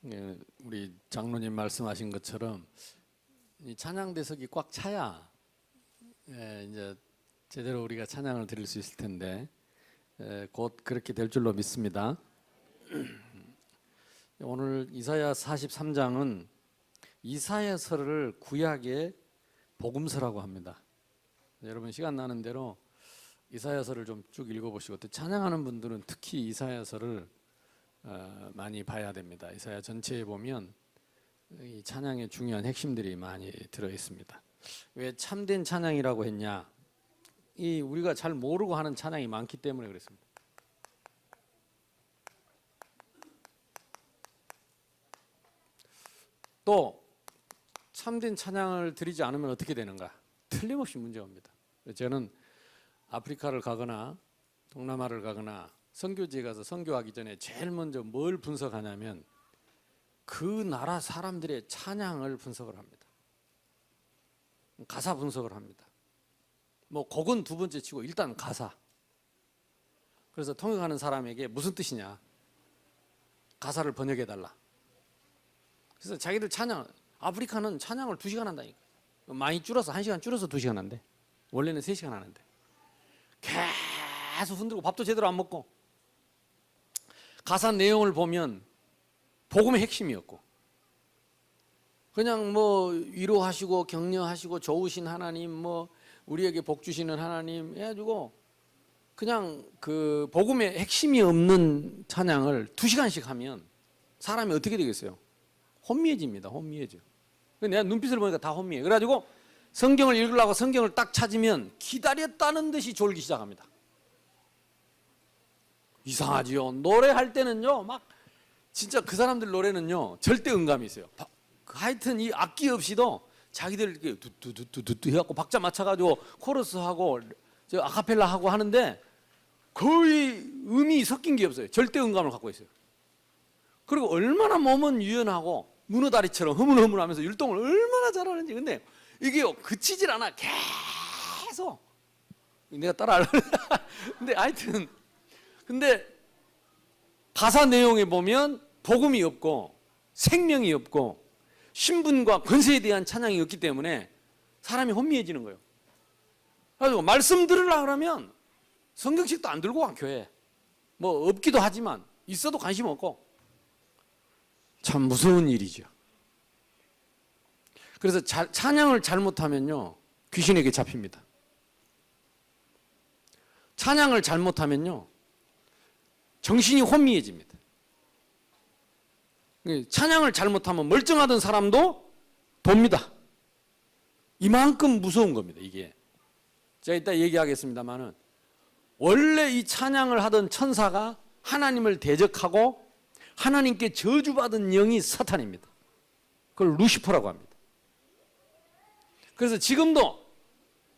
예, 우리 장로님 말씀하신 것처럼 이 찬양대석이 꽉 차야 이제 제대로 우리가 찬양을 드릴 수 있을 텐데 곧 그렇게 될 줄로 믿습니다. 오늘 이사야 43장은 이사야서를 구약의 복음서라고 합니다. 여러분 시간 나는 대로 이사야서를 좀 쭉 읽어보시고 또 찬양하는 분들은 특히 이사야서를 많이 봐야 됩니다. 이사야 전체에 보면 이 찬양의 중요한 핵심들이 많이 들어 있습니다. 왜 참된 찬양이라고 했냐? 이 우리가 잘 모르고 하는 찬양이 많기 때문에 그렇습니다. 또 참된 찬양을 드리지 않으면 어떻게 되는가? 틀림없이 문제가 옵니다. 저는 아프리카를 가거나 동남아를 가거나 선교지에 가서 선교하기 전에 제일 먼저 뭘 분석하냐면 그 나라 사람들의 찬양을 분석을 합니다. 가사 분석을 합니다. 뭐 곡은 두 번째 치고 일단 가사. 그래서 통역하는 사람에게 무슨 뜻이냐? 가사를 번역해 달라. 그래서 자기들 찬양, 아프리카는 찬양을 2시간 한다니까. 많이 줄어서 1시간 줄어서 2시간 한대. 원래는 3시간 하는데. 계속 흔들고 밥도 제대로 안 먹고. 가사 내용을 보면 복음의 핵심이었고 그냥 뭐 위로하시고 격려하시고 좋으신 하나님 뭐 우리에게 복 주시는 하나님 해가지고 그냥 그 복음의 핵심이 없는 찬양을 2시간씩 하면 사람이 어떻게 되겠어요? 혼미해집니다. 혼미해져. 내가 눈빛을 보니까 다 혼미해. 그래가지고 성경을 읽으려고 성경을 딱 찾으면 기다렸다는 듯이 졸기 시작합니다. 이상하지요. 노래할 때는요, 막 진짜 그 사람들 노래는요 절대 음감이 있어요. 하여튼 이 악기 없이도 자기들 이렇게 두두두두두 해갖고 박자 맞춰가지고 코러스하고 저 아카펠라 하고 하는데 거의 음이 섞인 게 없어요. 절대 음감을 갖고 있어요. 그리고 얼마나 몸은 유연하고 문어다리처럼 흐물흐물하면서 율동을 얼마나 잘하는지. 근데 이게요 그치질 않아. 계속 내가 따라하려고 근데 하여튼 근데 가사 내용에 보면 복음이 없고 생명이 없고 신분과 권세에 대한 찬양이 없기 때문에 사람이 혼미해지는 거예요. 그래서 말씀 들으려고 그러면 성경책도 안 들고 와 교회에. 뭐 없기도 하지만 있어도 관심 없고 참 무서운 일이죠. 그래서 찬양을 잘못하면요 귀신에게 잡힙니다. 찬양을 잘못하면요 정신이 혼미해집니다. 찬양을 잘못하면 멀쩡하던 사람도 돕니다. 이만큼 무서운 겁니다. 이게 제가 이따 얘기하겠습니다만은 원래 이 찬양을 하던 천사가 하나님을 대적하고 하나님께 저주받은 영이 사탄입니다. 그걸 루시퍼라고 합니다. 그래서 지금도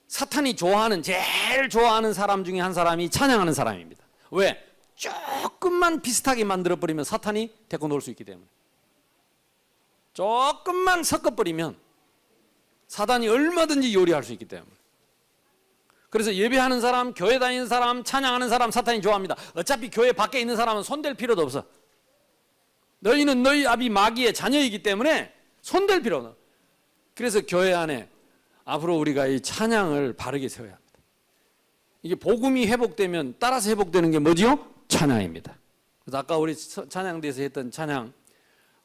사탄이 제일 좋아하는 사람 중에 한 사람이 찬양하는 사람입니다. 왜? 조금만 비슷하게 만들어버리면 사탄이 데리고 놀 수 있기 때문에. 조금만 섞어버리면 사탄이 얼마든지 요리할 수 있기 때문에. 그래서 예배하는 사람, 교회 다니는 사람, 찬양하는 사람 사탄이 좋아합니다. 어차피 교회 밖에 있는 사람은 손댈 필요도 없어. 너희는 너희 아비 마귀의 자녀이기 때문에 손댈 필요가 없어. 그래서 교회 안에 앞으로 우리가 이 찬양을 바르게 세워야 합니다. 이게 복음이 회복되면 따라서 회복되는 게 뭐지요? 찬양입니다. 그래서 아까 우리 찬양대에서 했던 찬양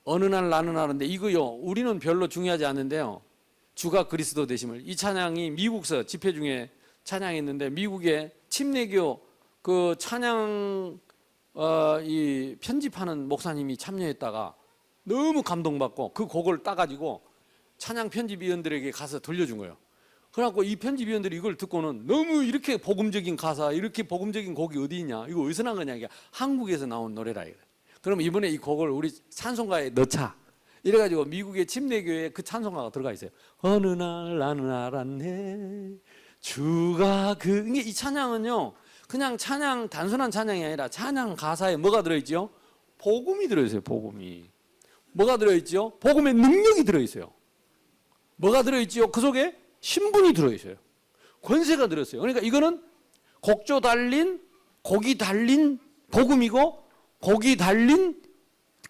어느 날 나는 하는데 이거요 우리는 별로 중요하지 않는데요 주가 그리스도 되심을 이 찬양이 미국서 집회 중에 찬양이 있는데 미국의 침례교 그 찬양 이 편집하는 목사님이 참여했다가 너무 감동받고 그 곡을 따가지고 찬양 편집위원들에게 가서 돌려준 거예요. 그래갖고 이 편집위원들이 이걸 듣고는 너무 이렇게 복음적인 가사, 이렇게 복음적인 곡이 어디 있냐? 이거 어디서 난 거냐? 이게 한국에서 나온 노래라 이거예요. 그럼 이번에 이 곡을 우리 찬송가에 넣자. 이래가지고 미국의 침례교회에 그 찬송가가 들어가 있어요. 어느 날 나는 알았네. 주가 이 찬양은요, 그냥 찬양, 단순한 찬양이 아니라 찬양 가사에 뭐가 들어있죠? 복음이 들어있어요, 복음이. 뭐가 들어있죠? 복음의 능력이 들어있어요. 뭐가 들어있죠? 그 속에 신분이 들어있어요. 권세가 들어있어요. 그러니까 이거는 곡이 달린 복음이고 곡이 달린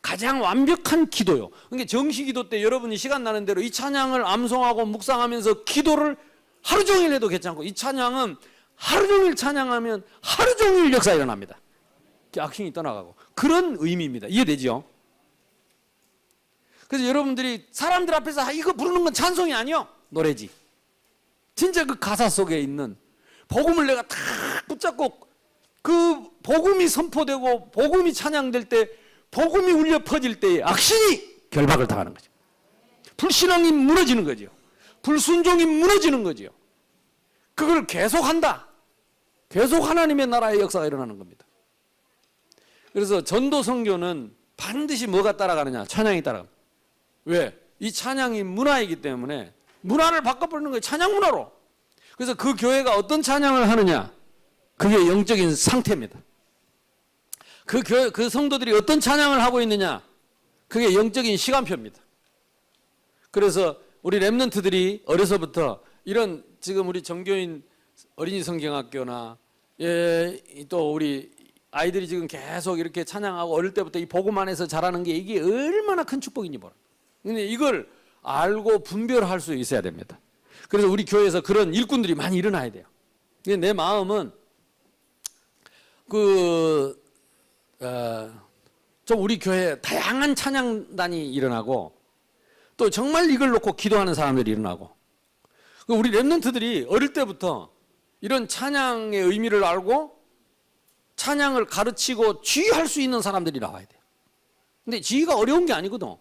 가장 완벽한 기도요. 그러니까 정시기도 때 여러분이 시간 나는 대로 이 찬양을 암송하고 묵상하면서 기도를 하루 종일 해도 괜찮고, 이 찬양은 하루 종일 찬양하면 하루 종일 역사 일어납니다. 악신이 떠나가고. 그런 의미입니다. 이해되죠? 그래서 여러분들이 사람들 앞에서 이거 부르는 건 찬송이 아니요, 노래지. 진짜 그 가사 속에 있는 복음을 내가 탁 붙잡고 그 복음이 선포되고 복음이 찬양될 때, 복음이 울려 퍼질 때에 악신이 결박을 당하는 거죠. 불신앙이 무너지는 거죠. 불순종이 무너지는 거죠. 그걸 계속한다. 계속 하나님의 나라의 역사가 일어나는 겁니다. 그래서 전도 선교는 반드시 뭐가 따라가느냐? 찬양이 따라갑니다. 왜? 이 찬양이 문화이기 때문에 문화를 바꿔버리는 거예요. 찬양 문화로. 그래서 그 교회가 어떤 찬양을 하느냐? 그게 영적인 상태입니다. 그 성도들이 어떤 찬양을 하고 있느냐? 그게 영적인 시간표입니다. 그래서 우리 렘넌트들이 어려서부터 이런, 지금 우리 정교인 어린이 성경학교나 또 우리 아이들이 지금 계속 이렇게 찬양하고 어릴 때부터 이 복음 안에서 자라는 게 이게 얼마나 큰 축복인지 몰라. 근데 이걸 알고 분별할 수 있어야 됩니다. 그래서 우리 교회에서 그런 일꾼들이 많이 일어나야 돼요. 근데 내 마음은 좀 우리 교회에 다양한 찬양단이 일어나고, 또 정말 이걸 놓고 기도하는 사람들이 일어나고, 우리 렘넌트들이 어릴 때부터 이런 찬양의 의미를 알고 찬양을 가르치고 지휘할 수 있는 사람들이 나와야 돼요. 근데 지휘가 어려운 게 아니거든.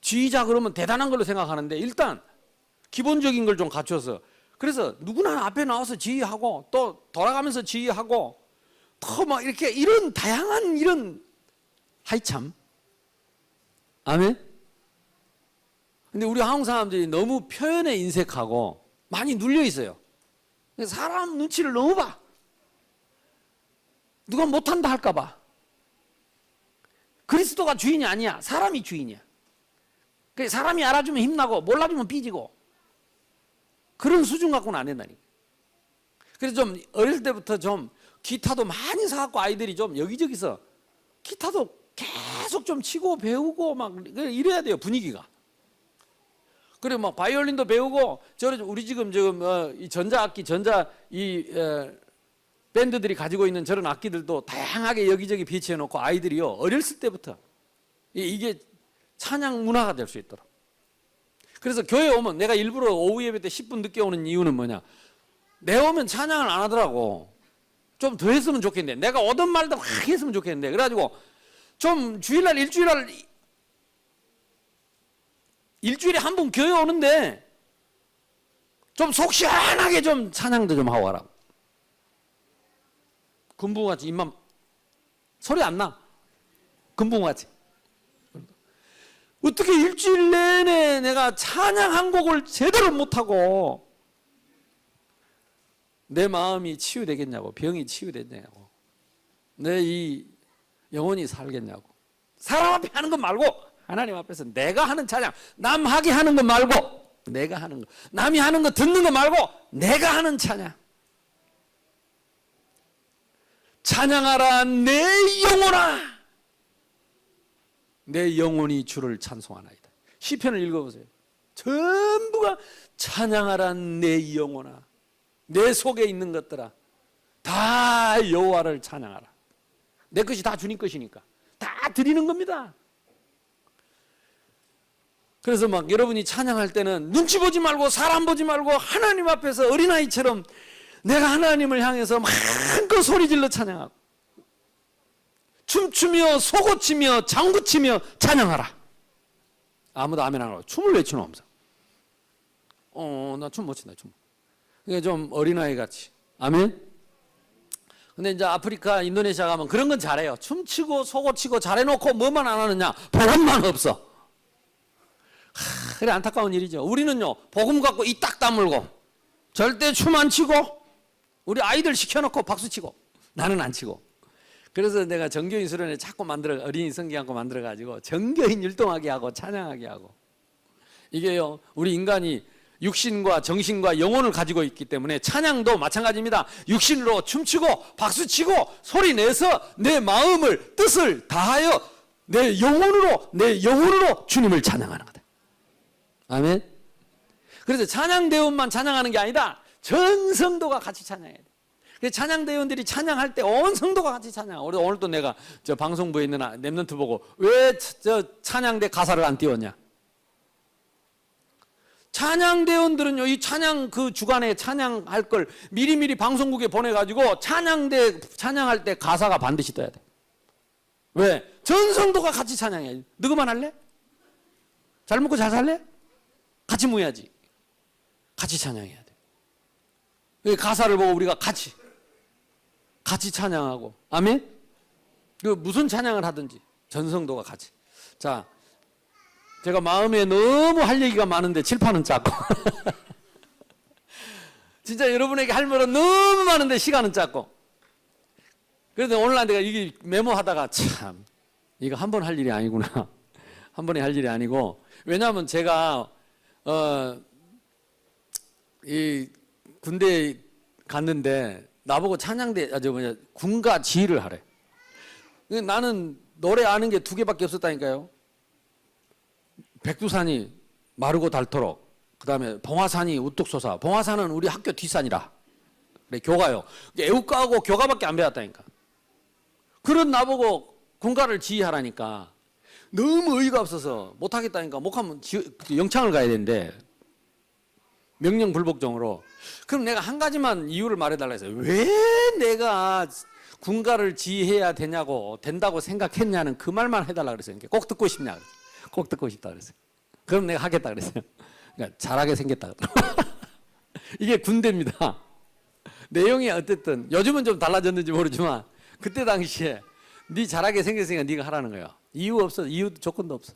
지휘자 그러면 대단한 걸로 생각하는데, 일단 기본적인 걸 좀 갖춰서, 그래서 누구나 앞에 나와서 지휘하고 또 돌아가면서 지휘하고 또 막 이렇게 이런 다양한 이런, 하이 참. 아멘. 근데 우리 한국 사람들이 너무 표현에 인색하고 많이 눌려 있어요. 사람 눈치를 너무 봐. 누가 못한다 할까 봐. 그리스도가 주인이 아니야. 사람이 주인이야. 사람이 알아주면 힘나고 몰라주면 삐지고, 그런 수준 갖고는 안 된다니까. 그래서 좀 어릴 때부터 좀 기타도 많이 사갖고 아이들이 좀 여기저기서 기타도 계속 좀 치고 배우고 막 이래야 돼요, 분위기가. 그래 막 바이올린도 배우고, 우리 지금 이 전자악기, 밴드들이 가지고 있는 저런 악기들도 다양하게 여기저기 배치해 놓고 아이들이요, 어렸을 때부터 이게 찬양 문화가 될 수 있도록. 그래서 교회 오면, 내가 일부러 오후 예배 때 10분 늦게 오는 이유는 뭐냐? 내 오면 찬양을 안 하더라고. 좀 더 했으면 좋겠는데, 내가 오든 말든 확 했으면 좋겠는데, 그래가지고 좀 주일날 일주일에 한 번 교회 오는데 좀 속 시원하게 좀 찬양도 좀 하고 가라고. 금붕어같이 입만 소리 안 나. 금붕어같이. 어떻게 일주일 내내 내가 찬양 한 곡을 제대로 못하고 내 마음이 치유되겠냐고, 병이 치유되겠냐고, 내 이 영혼이 살겠냐고. 사람 앞에 하는 것 말고 하나님 앞에서 내가 하는 찬양, 남하게 하는 것 말고 내가 하는 거, 남이 하는 거 듣는 거 말고 내가 하는 찬양. 찬양하라 내 영혼아, 내 영혼이 주를 찬송하나이다. 시편을 읽어보세요. 전부가 찬양하라 내 영혼아, 내 속에 있는 것들아 다 여호와를 찬양하라. 내 것이 다 주님 것이니까 다 드리는 겁니다. 그래서 막 여러분이 찬양할 때는 눈치 보지 말고 사람 보지 말고 하나님 앞에서 어린아이처럼 내가 하나님을 향해서 마음껏 소리질러 찬양하고, 춤추며 소고치며 장구치며 찬양하라. 아무도 아멘 안 하고 춤을 왜 추노 하면서, 나 춤 못 춘다, 춤. 그게 좀 어린아이 같이. 아멘. 근데 이제 아프리카, 인도네시아 가면 그런 건 잘해요. 춤추고 소고치고 잘해놓고 뭐만 안 하느냐? 복음만 없어. 그래, 안타까운 일이죠. 우리는요, 복음 갖고 이 딱 다물고 절대 춤 안 치고 우리 아이들 시켜놓고 박수 치고 나는 안 치고. 그래서 내가 정교인 수련회 자꾸 어린이 성경학교 만들어가지고 정교인 율동하게 하고 찬양하게 하고. 이게요, 우리 인간이 육신과 정신과 영혼을 가지고 있기 때문에 찬양도 마찬가지입니다. 육신으로 춤추고 박수치고 소리내서 내 마음을, 뜻을 다하여 내 영혼으로 주님을 찬양하는 거다. 아멘. 그래서 찬양대원만 찬양하는 게 아니다. 전 성도가 같이 찬양해야 돼. 그래서 찬양대원들이 찬양할 때 온 성도가 같이 찬양. 오늘도 내가 저 방송부에 있는 랩런트 보고 왜 저 찬양대 가사를 안 띄웠냐? 찬양대원들은요, 이 찬양 그 주간에 찬양할 걸 미리미리 방송국에 보내가지고 찬양할 때 가사가 반드시 떠야 돼. 왜? 전 성도가 같이 찬양해. 너그만 할래? 잘 먹고 잘 살래? 같이 모여야지. 같이 찬양해야 돼. 가사를 보고 우리가 같이 찬양하고. 아멘? 그 무슨 찬양을 하든지 전 성도가 같이. 자, 제가 마음에 너무 할 얘기가 많은데 칠판은 작고 진짜 여러분에게 할 말은 너무 많은데 시간은 작고. 그래서 오늘 내가 이게 메모하다가 참 이거 한 번 할 일이 아니구나. 한 번에 할 일이 아니고, 왜냐하면 제가 이 군대에 갔는데 나보고 찬양대 군가 지휘를 하래. 나는 노래 아는 게 2개밖에 없었다니까요. 백두산이 마르고 닳도록, 그 다음에 봉화산이 우뚝 솟아. 봉화산은 우리 학교 뒷산이라 그래, 교가요. 애국가하고 교가밖에 안 배웠다니까. 그런 나보고 군가를 지휘하라니까 너무 의의가 없어서 못하겠다니까. 못하면 영창을 가야 되는데 명령불복종으로. 그럼 내가 한 가지만 이유를 말해달라 했어요. 왜 내가 군가를 지휘해야 된다고 생각했냐는 그 말만 해달라 그랬어요. 꼭 듣고 싶냐, 꼭 듣고 싶다 그랬어요. 그럼 내가 하겠다 그랬어요. 그러니까 잘하게 생겼다. 이게 군대입니다. 내용이 어쨌든 요즘은 좀 달라졌는지 모르지만 그때 당시에 네 잘하게 생겼으니까 네가 하라는 거야. 이유 없어. 이유 조건도 없어.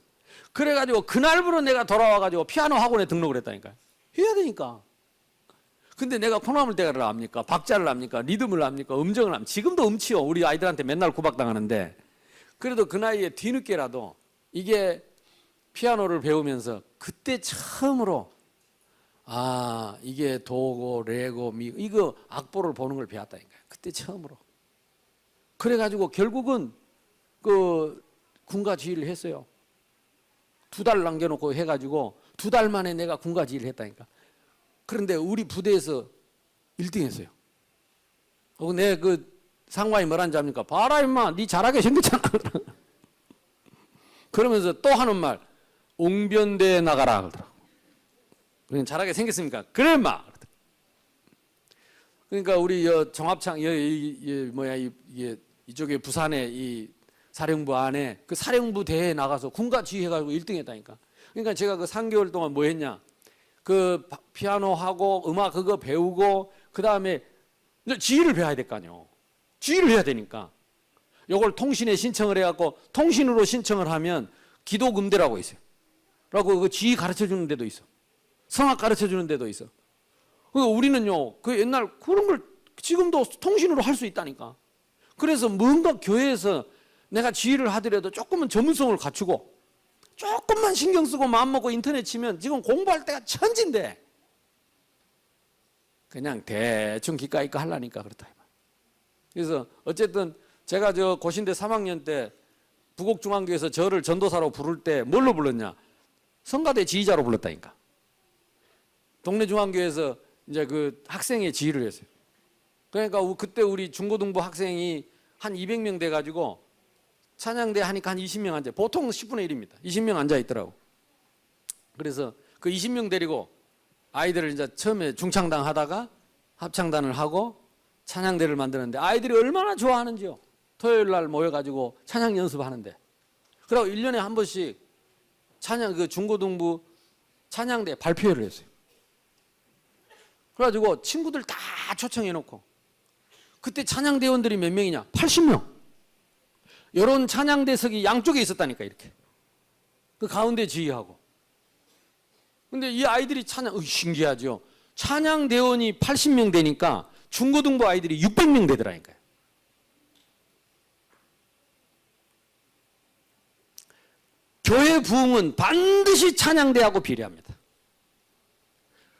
그래가지고 그날부로 내가 돌아와가지고 피아노 학원에 등록을 했다니까요. 해야 되니까. 근데 내가 콩나물대가를 압니까? 박자를 압니까? 리듬을 압니까? 음정을 압니까? 지금도 음치요. 우리 아이들한테 맨날 구박당하는데, 그래도 그 나이에 뒤늦게라도 이게 피아노를 배우면서 그때 처음으로 이게 도고 레고 미 이거 악보를 보는 걸 배웠다니까요. 그때 처음으로. 그래가지고 결국은 그 군가 지휘를 했어요. 2달 남겨놓고 해가지고 2달 만에 내가 군가 지휘를 했다니까. 그런데 우리 부대에서 1등 했어요. 내 그 상관이 뭐라는지 압니까? 봐라 임마, 니 잘하게 생겼잖아. 그러면서 또 하는 말, 옹변대에 나가라 그러더라고. 그냥 잘하게 생겼습니까? 그래 임마. 그러니까 우리 종합창 이쪽에 부산에 이 사령부 안에 그 사령부 대회에 나가서 군가 지휘해가지고 1등 했다니까. 그러니까 제가 그 3개월 동안 뭐 했냐? 그 피아노 하고 음악 그거 배우고 그 다음에 지휘를 배워야 될 거 아니에요. 지휘를 해야 되니까. 요걸 통신에 신청을 해갖고 통신으로 신청을 하면 기도금대라고 있어요. 라고 그 지휘 가르쳐 주는 데도 있어. 성악 가르쳐 주는 데도 있어. 그러니까 우리는요, 그 옛날 그런 걸 지금도 통신으로 할 수 있다니까. 그래서 뭔가 교회에서 내가 지휘를 하더라도 조금은 전문성을 갖추고 조금만 신경 쓰고 마음 먹고 인터넷 치면 지금 공부할 때가 천진데 그냥 대충 기까이 거 하려니까 그렇다. 그래서 어쨌든 제가 저 고신대 3학년 때 부곡중앙교에서 저를 전도사로 부를 때 뭘로 불렀냐? 성가대 지휘자로 불렀다니까. 동네 중앙교에서 이제 그 학생의 지휘를 했어요. 그러니까 그때 우리 중고등부 학생이 한 200명 돼가지고 찬양대 하니까 한 20명 앉아. 보통 10분의 1입니다. 20명 앉아 있더라고. 그래서 그 20명 데리고 아이들을 이제 처음에 중창단 하다가 합창단을 하고 찬양대를 만드는데 아이들이 얼마나 좋아하는지요. 토요일 날 모여가지고 찬양 연습하는데. 그리고 1년에 한 번씩 찬양, 그 중고등부 찬양대 발표회를 했어요. 그래가지고 친구들 다 초청해놓고 그때 찬양대원들이 몇 명이냐? 80명. 이런 찬양대석이 양쪽에 있었다니까, 이렇게. 그 가운데 지휘하고. 근데 이 아이들이 신기하죠. 찬양대원이 80명 되니까 중고등부 아이들이 600명 되더라니까요. 교회 부흥은 반드시 찬양대하고 비례합니다.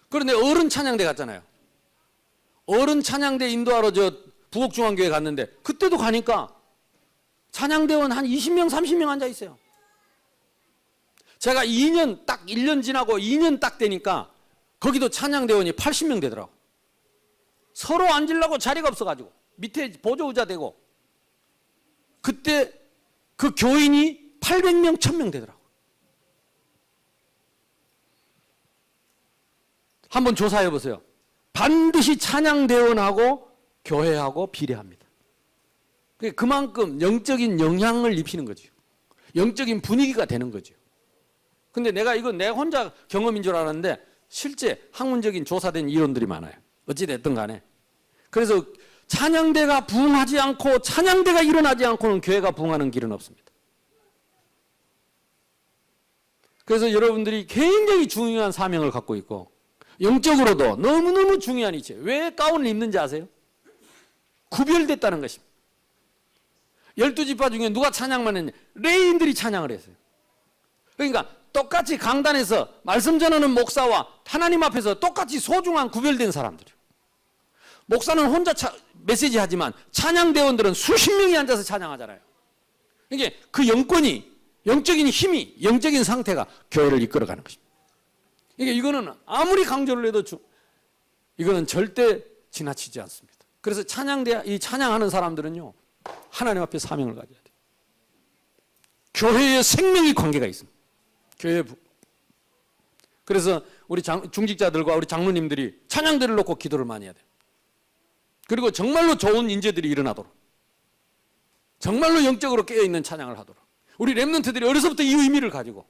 그런데 어른 찬양대 갔잖아요. 어른 찬양대 인도하러 저 부곡중앙교회 갔는데 그때도 가니까 찬양대원 한 20명, 30명 앉아 있어요. 제가 2년 딱 1년 지나고 2년 딱 되니까 거기도 찬양대원이 80명 되더라고. 서로 앉으려고 자리가 없어가지고 밑에 보조의자 되고, 그때 그 교인이 800명, 1000명 되더라고. 한번 조사해 보세요. 반드시 찬양대원하고 교회하고 비례합니다. 그만큼 영적인 영향을 입히는 거죠. 영적인 분위기가 되는 거죠. 근데 내가 이건 내 혼자 경험인 줄 알았는데 실제 학문적인 조사된 이론들이 많아요. 어찌됐든 간에. 그래서 찬양대가 부흥하지 않고 찬양대가 일어나지 않고는 교회가 부흥하는 길은 없습니다. 그래서 여러분들이 굉장히 중요한 사명을 갖고 있고 영적으로도 너무너무 중요한 이치. 왜 가운을 입는지 아세요? 구별됐다는 것입니다. 12지파 중에 누가 찬양만 했냐? 레위인들이 찬양을 했어요. 그러니까 똑같이 강단에서 말씀 전하는 목사와 하나님 앞에서 똑같이 소중한 구별된 사람들이에요. 목사는 혼자 메시지 하지만 찬양대원들은 수십 명이 앉아서 찬양하잖아요. 이게 그 영권이, 영적인 힘이, 영적인 상태가 교회를 이끌어가는 것입니다. 이거는 아무리 강조를 해도 이거는 절대 지나치지 않습니다. 그래서 이 찬양하는 사람들은요, 하나님 앞에 사명을 가져야 돼요. 교회의 생명이 관계가 있습니다. 교회. 그래서 우리 중직자들과 우리 장로님들이 찬양대를 놓고 기도를 많이 해야 돼요. 그리고 정말로 좋은 인재들이 일어나도록, 정말로 영적으로 깨어있는 찬양을 하도록, 우리 렘넌트들이 어려서부터 이 의미를 가지고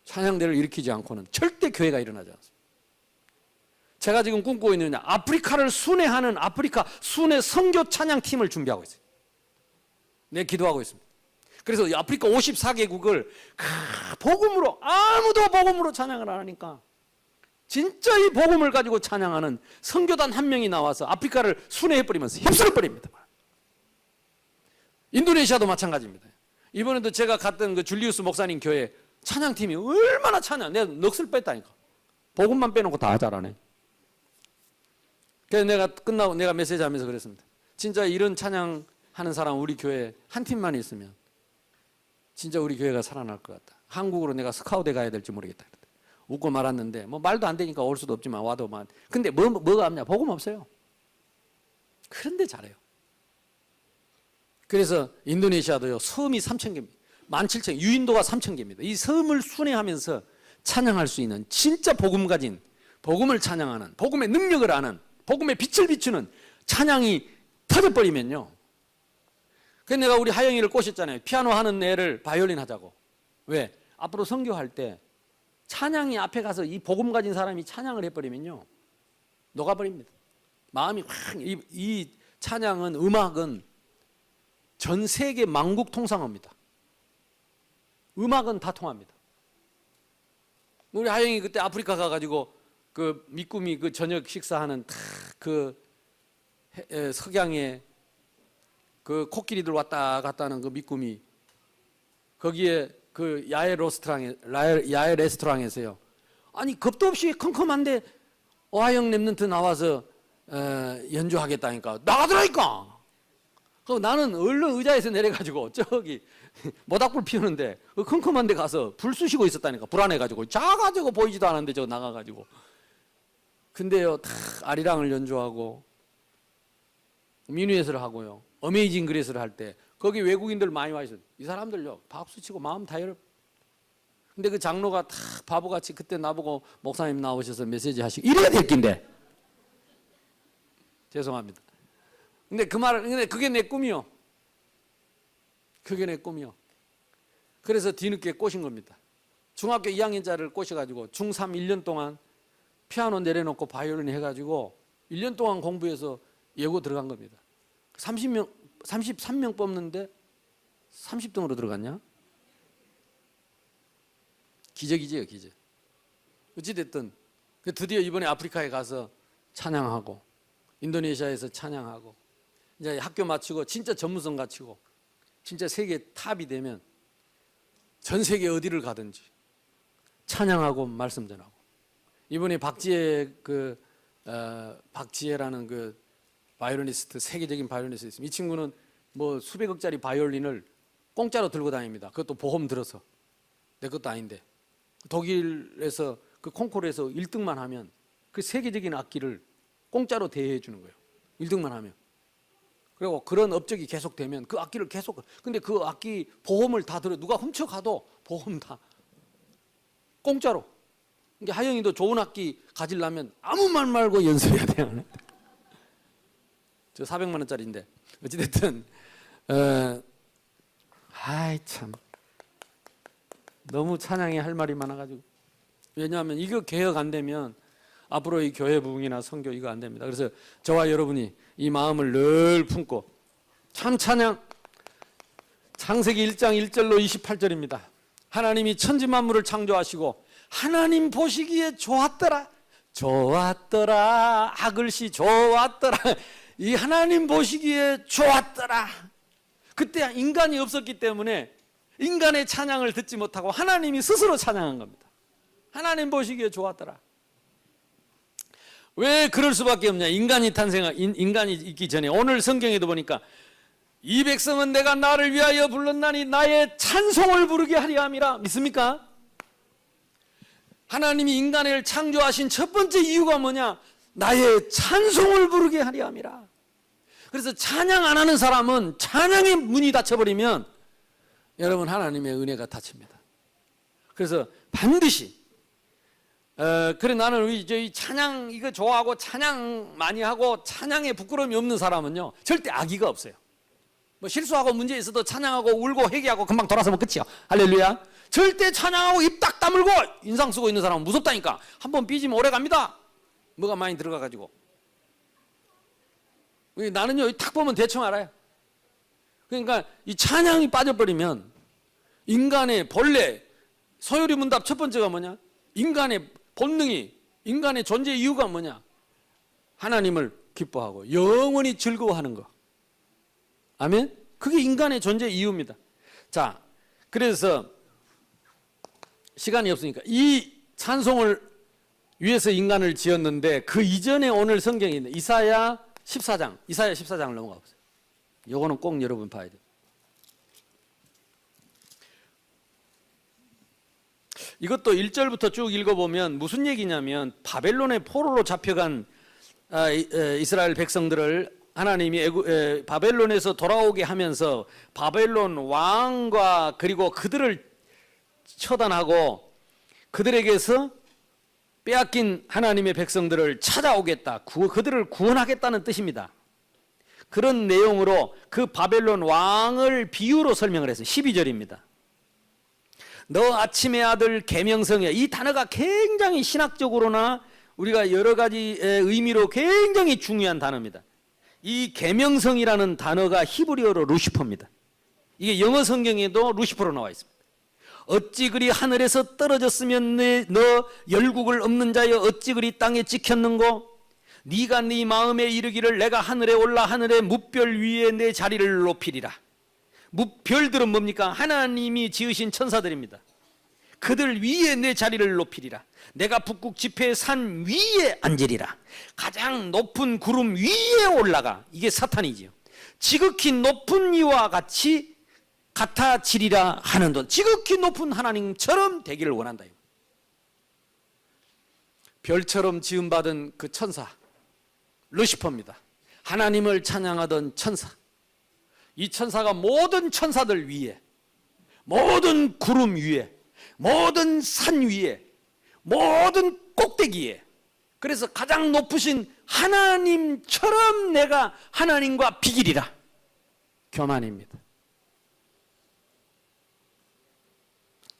찬양대를 일으키지 않고는 절대 교회가 일어나지 않습니다. 제가 지금 꿈꾸고 있는 아프리카를 순회하는 아프리카 순회 선교 찬양팀을 준비하고 있어요. 네, 기도하고 있습니다. 그래서 아프리카 54개국을 복음으로, 아무도 복음으로 찬양을 안 하니까 진짜 이 복음을 가지고 찬양하는 선교단 한 명이 나와서 아프리카를 순회해버리면서 휩쓸어버립니다. 인도네시아도 마찬가지입니다. 이번에도 제가 갔던 그 줄리우스 목사님 교회 찬양팀이 얼마나 내가 넋을 뺐다니까. 복음만 빼놓고 다 잘하네. 그래서 내가 끝나고 내가 메시지 하면서 그랬습니다. 진짜 이런 찬양하는 사람 우리 교회 한 팀만 있으면 진짜 우리 교회가 살아날 것 같다. 한국으로 내가 스카우트에 가야 될지 모르겠다. 웃고 말았는데 뭐 말도 안 되니까 올 수도 없지만 와도 근데 뭐가 없냐? 복음 없어요. 그런데 잘해요. 그래서 인도네시아도요, 섬이 3,000개입니다. 17,000, 유인도가 3,000개입니다. 이 섬을 순회하면서 찬양할 수 있는 진짜 복음 가진, 복음을 찬양하는, 복음의 능력을 아는, 복음의 빛을 비추는 찬양이 터져버리면요. 그래서 내가 우리 하영이를 꼬셨잖아요. 피아노 하는 애를 바이올린 하자고. 왜? 앞으로 선교할 때 찬양이 앞에 가서 이 복음 가진 사람이 찬양을 해버리면요, 녹아버립니다. 마음이 확, 이 찬양은, 음악은 전 세계 만국 통상어입니다. 음악은 다 통합니다. 우리 하영이 그때 아프리카 가가지고 그 미꾸미 그 저녁 식사하는 그 석양에 그 코끼리들 왔다 갔다 하는 그 미꾸미, 거기에 그 야외 레스토랑에서요. 아니 겁도 없이 컴컴한데 어하영 랩런트 나와서 연주하겠다니까 나가더라니까. 그럼 나는 얼른 의자에서 내려가지고 저기 모닥불 피우는데 그 컴컴한 데 가서 불 쑤시고 있었다니까. 불안해가지고 작아지고 보이지도 않은데 저 나가가지고. 근데요 다 아리랑을 연주하고 미누엣을 하고요, 어메이징 그레이스를 할 때 거기 외국인들 많이 와 있어요. 이 사람들요 박수치고 마음 다 열어. 근데 그 장로가 다 바보같이 그때 나보고 목사님 나오셔서 메시지 하시고 이래야 될 낀데. 죄송합니다. 근데 근데 그게 내 꿈이요. 그게 내 꿈이요. 그래서 뒤늦게 꼬신 겁니다. 중학교 2학년짜리를 꼬셔가지고 중3 1년 동안 피아노 내려놓고 바이올린 해가지고 1년 동안 공부해서 예고 들어간 겁니다. 33명 뽑는데 30등으로 들어갔냐? 기적이지요, 기적. 어찌됐든 드디어 이번에 아프리카에 가서 찬양하고 인도네시아에서 찬양하고 이제 학교 마치고 진짜 전문성 갖추고 진짜 세계 탑이 되면 전 세계 어디를 가든지 찬양하고 말씀 전하고. 이번에 박지혜라는 그 바이올리니스트, 세계적인 바이올리니스트 있습니다. 이 친구는 뭐 수백억짜리 바이올린을 공짜로 들고 다닙니다. 그것도 보험 들어서. 내 것도 아닌데. 독일에서 그 콩쿠르에서 1등만 하면 그 세계적인 악기를 공짜로 대여해 주는 거예요. 1등만 하면. 그리고 그런 업적이 계속되면 그 악기를 계속, 근데 그 악기 보험을 다 들어, 누가 훔쳐가도 보험 다 공짜로. 그러니까 하영이도 좋은 악기 가지려면 아무 말 말고 연습해야 돼요. 저 400만 원짜리인데 어찌됐든 아이 참 너무 찬양에 할 말이 많아가지고. 왜냐하면 이거 개혁 안 되면 앞으로 이 교회 부흥이나 선교 이거 안 됩니다. 그래서 저와 여러분이 이 마음을 늘 품고 참 찬양. 창세기 1장 1절로 28절입니다. 하나님이 천지 만물을 창조하시고 하나님 보시기에 좋았더라. 좋았더라. 하글씨 좋았더라. 이 하나님 보시기에 좋았더라. 그때 인간이 없었기 때문에 인간의 찬양을 듣지 못하고 하나님이 스스로 찬양한 겁니다. 하나님 보시기에 좋았더라. 왜 그럴 수밖에 없냐? 인간이 있기 전에 오늘 성경에도 보니까 이 백성은 내가 나를 위하여 불렀나니 나의 찬송을 부르게 하리 함이라. 믿습니까? 하나님이 인간을 창조하신 첫 번째 이유가 뭐냐? 나의 찬송을 부르게 하리 함이라. 그래서 찬양 안 하는 사람은 찬양의 문이 닫혀버리면 여러분 하나님의 은혜가 닫힙니다. 그래서 반드시 그래 나는 이 찬양 이거 좋아하고 찬양 많이 하고 찬양에 부끄러움이 없는 사람은요 절대 악의가 없어요. 뭐 실수하고 문제 있어도 찬양하고 울고 회개하고 금방 돌아서면 끝이야. 할렐루야. 절대 찬양하고 입 딱 다물고 인상 쓰고 있는 사람은 무섭다니까. 한번 삐지면 오래 갑니다. 뭐가 많이 들어가가지고. 나는요 탁 보면 대충 알아요. 그러니까 이 찬양이 빠져버리면 인간의 본래 소요리 문답 첫 번째가 뭐냐? 인간의 본능이, 인간의 존재 이유가 뭐냐? 하나님을 기뻐하고 영원히 즐거워하는 거. 아멘? 그게 인간의 존재 이유입니다. 자, 그래서 시간이 없으니까 이 찬송을 위해서 인간을 지었는데 그 이전에 오늘 성경에 있는 이사야 14장을 넘어가 보세요. 요거는 꼭 여러분 봐야 돼요. 이것도 1절부터 쭉 읽어보면 무슨 얘기냐면 바벨론의 포로로 잡혀간 이스라엘 백성들을 하나님이 바벨론에서 돌아오게 하면서 바벨론 왕과 그리고 그들을 처단하고 그들에게서 빼앗긴 하나님의 백성들을 찾아오겠다. 그들을 구원하겠다는 뜻입니다. 그런 내용으로 그 바벨론 왕을 비유로 설명을 했어요. 12절입니다. 너 아침의 아들 계명성이야. 이 단어가 굉장히 신학적으로나 우리가 여러 가지 의미로 굉장히 중요한 단어입니다. 이 계명성이라는 단어가 히브리어로 루시퍼입니다. 이게 영어 성경에도 루시퍼로 나와 있습니다. 어찌 그리 하늘에서 떨어졌으면 너 열국을 없는 자여 어찌 그리 땅에 찍혔는고 네가 네 마음에 이르기를 내가 하늘에 올라 하늘의 뭇별 위에 내 자리를 높이리라. 별들은 뭡니까? 하나님이 지으신 천사들입니다. 그들 위에 내 자리를 높이리라. 내가 북극 지폐의 산 위에 앉으리라. 가장 높은 구름 위에 올라가. 이게 사탄이지요. 지극히 높은 이와 같아지리라 하는도 지극히 높은 하나님처럼 되기를 원한다. 별처럼 지음받은 그 천사 루시퍼입니다. 하나님을 찬양하던 천사. 이 천사가 모든 천사들 위에, 모든 구름 위에, 모든 산 위에, 모든 꼭대기에, 그래서 가장 높으신 하나님처럼 내가 하나님과 비기리라. 교만입니다.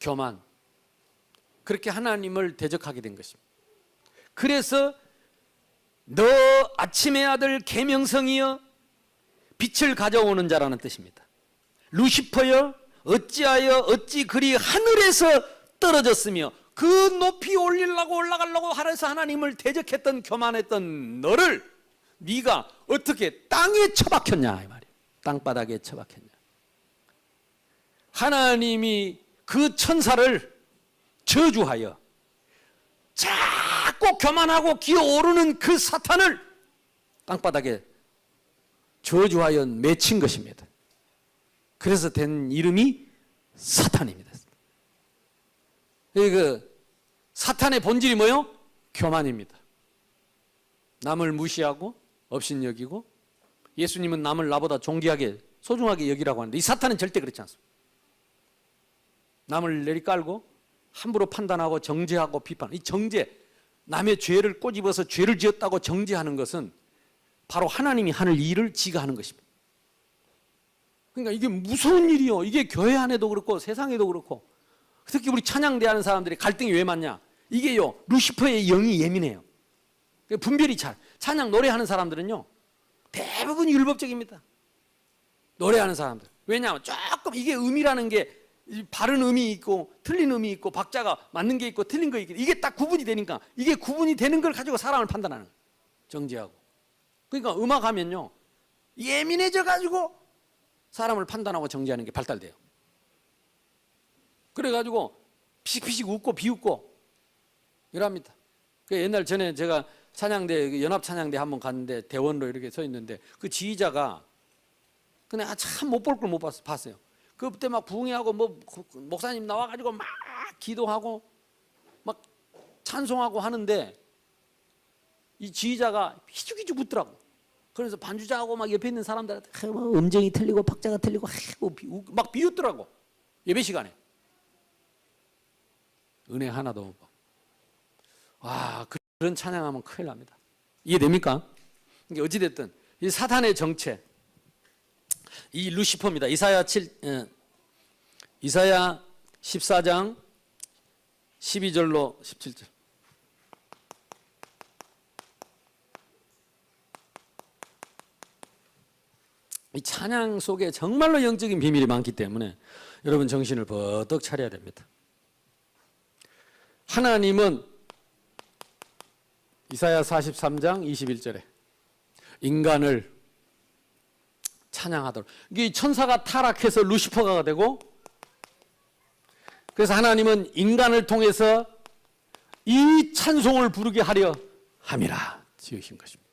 교만. 그렇게 하나님을 대적하게 된 것입니다. 그래서 너 아침의 아들 계명성이여 빛을 가져오는 자라는 뜻입니다. 루시퍼여 어찌 그리 하늘에서 떨어졌으며 그 높이 올라가려고 하래서 하나님을 대적했던 교만했던 너를 네가 어떻게 땅에 처박혔냐 이 말이에요. 땅바닥에 처박혔냐. 하나님이 그 천사를 저주하여 자꾸 교만하고 기어오르는 그 사탄을 땅바닥에 저주하여 맺힌 것입니다. 그래서 된 이름이 사탄입니다. 사탄의 본질이 뭐예요? 교만입니다. 남을 무시하고 업신여기고, 예수님은 남을 나보다 존귀하게 소중하게 여기라고 하는데 이 사탄은 절대 그렇지 않습니다. 남을 내리깔고 함부로 판단하고 정죄하고 비판. 이 정죄, 남의 죄를 꼬집어서 죄를 지었다고 정죄하는 것은 바로 하나님이 하는 일을 지가 하는 것입니다. 그러니까 이게 무서운 일이요. 이게 교회 안에도 그렇고 세상에도 그렇고, 특히 우리 찬양대하는 사람들이 갈등이 왜 많냐? 이게요, 루시퍼의 영이 예민해요. 분별이 찬양 노래하는 사람들은요 대부분 율법적입니다. 노래하는 사람들. 왜냐하면 조금 이게 음이라는 게 바른 음이 있고 틀린 음이 있고 박자가 맞는 게 있고 틀린 거 있고, 이게 딱 구분이 되니까, 이게 구분이 되는 걸 가지고 사람을 판단하는 거예요. 정죄하고. 그러니까 음악하면요 예민해져 가지고 사람을 판단하고 정죄하는 게 발달돼요. 그래가지고 피식피식 웃고 비웃고 이랍니다. 옛날 전에 제가 찬양대, 연합 찬양대 한번 갔는데 대원로 이렇게 서 있는데 그 지휘자가 그냥 참 못 볼 걸 못 봤어요. 그때 막 부흥회하고 뭐 목사님 나와가지고 막 기도하고 막 찬송하고 하는데 이 지휘자가 희죽희죽 웃더라고. 그래서 반주자하고 막 옆에 있는 사람들한테 음정이 틀리고 박자가 틀리고 막 비웃더라고. 예배 시간에. 은혜 하나도 못 받고. 와, 그런 찬양하면 큰일 납니다. 이해됩니까? 이게 어찌됐든 이 사탄의 정체, 이 루시퍼입니다. 이사야 14장 12절로 17절. 이 찬양 속에 정말로 영적인 비밀이 많기 때문에 여러분 정신을 버떡 차려야 됩니다. 하나님은 이사야 43장 21절에 인간을 찬양하도록, 이게 천사가 타락해서 루시퍼가 되고, 그래서 하나님은 인간을 통해서 이 찬송을 부르게 하려 함이라 지으신 것입니다.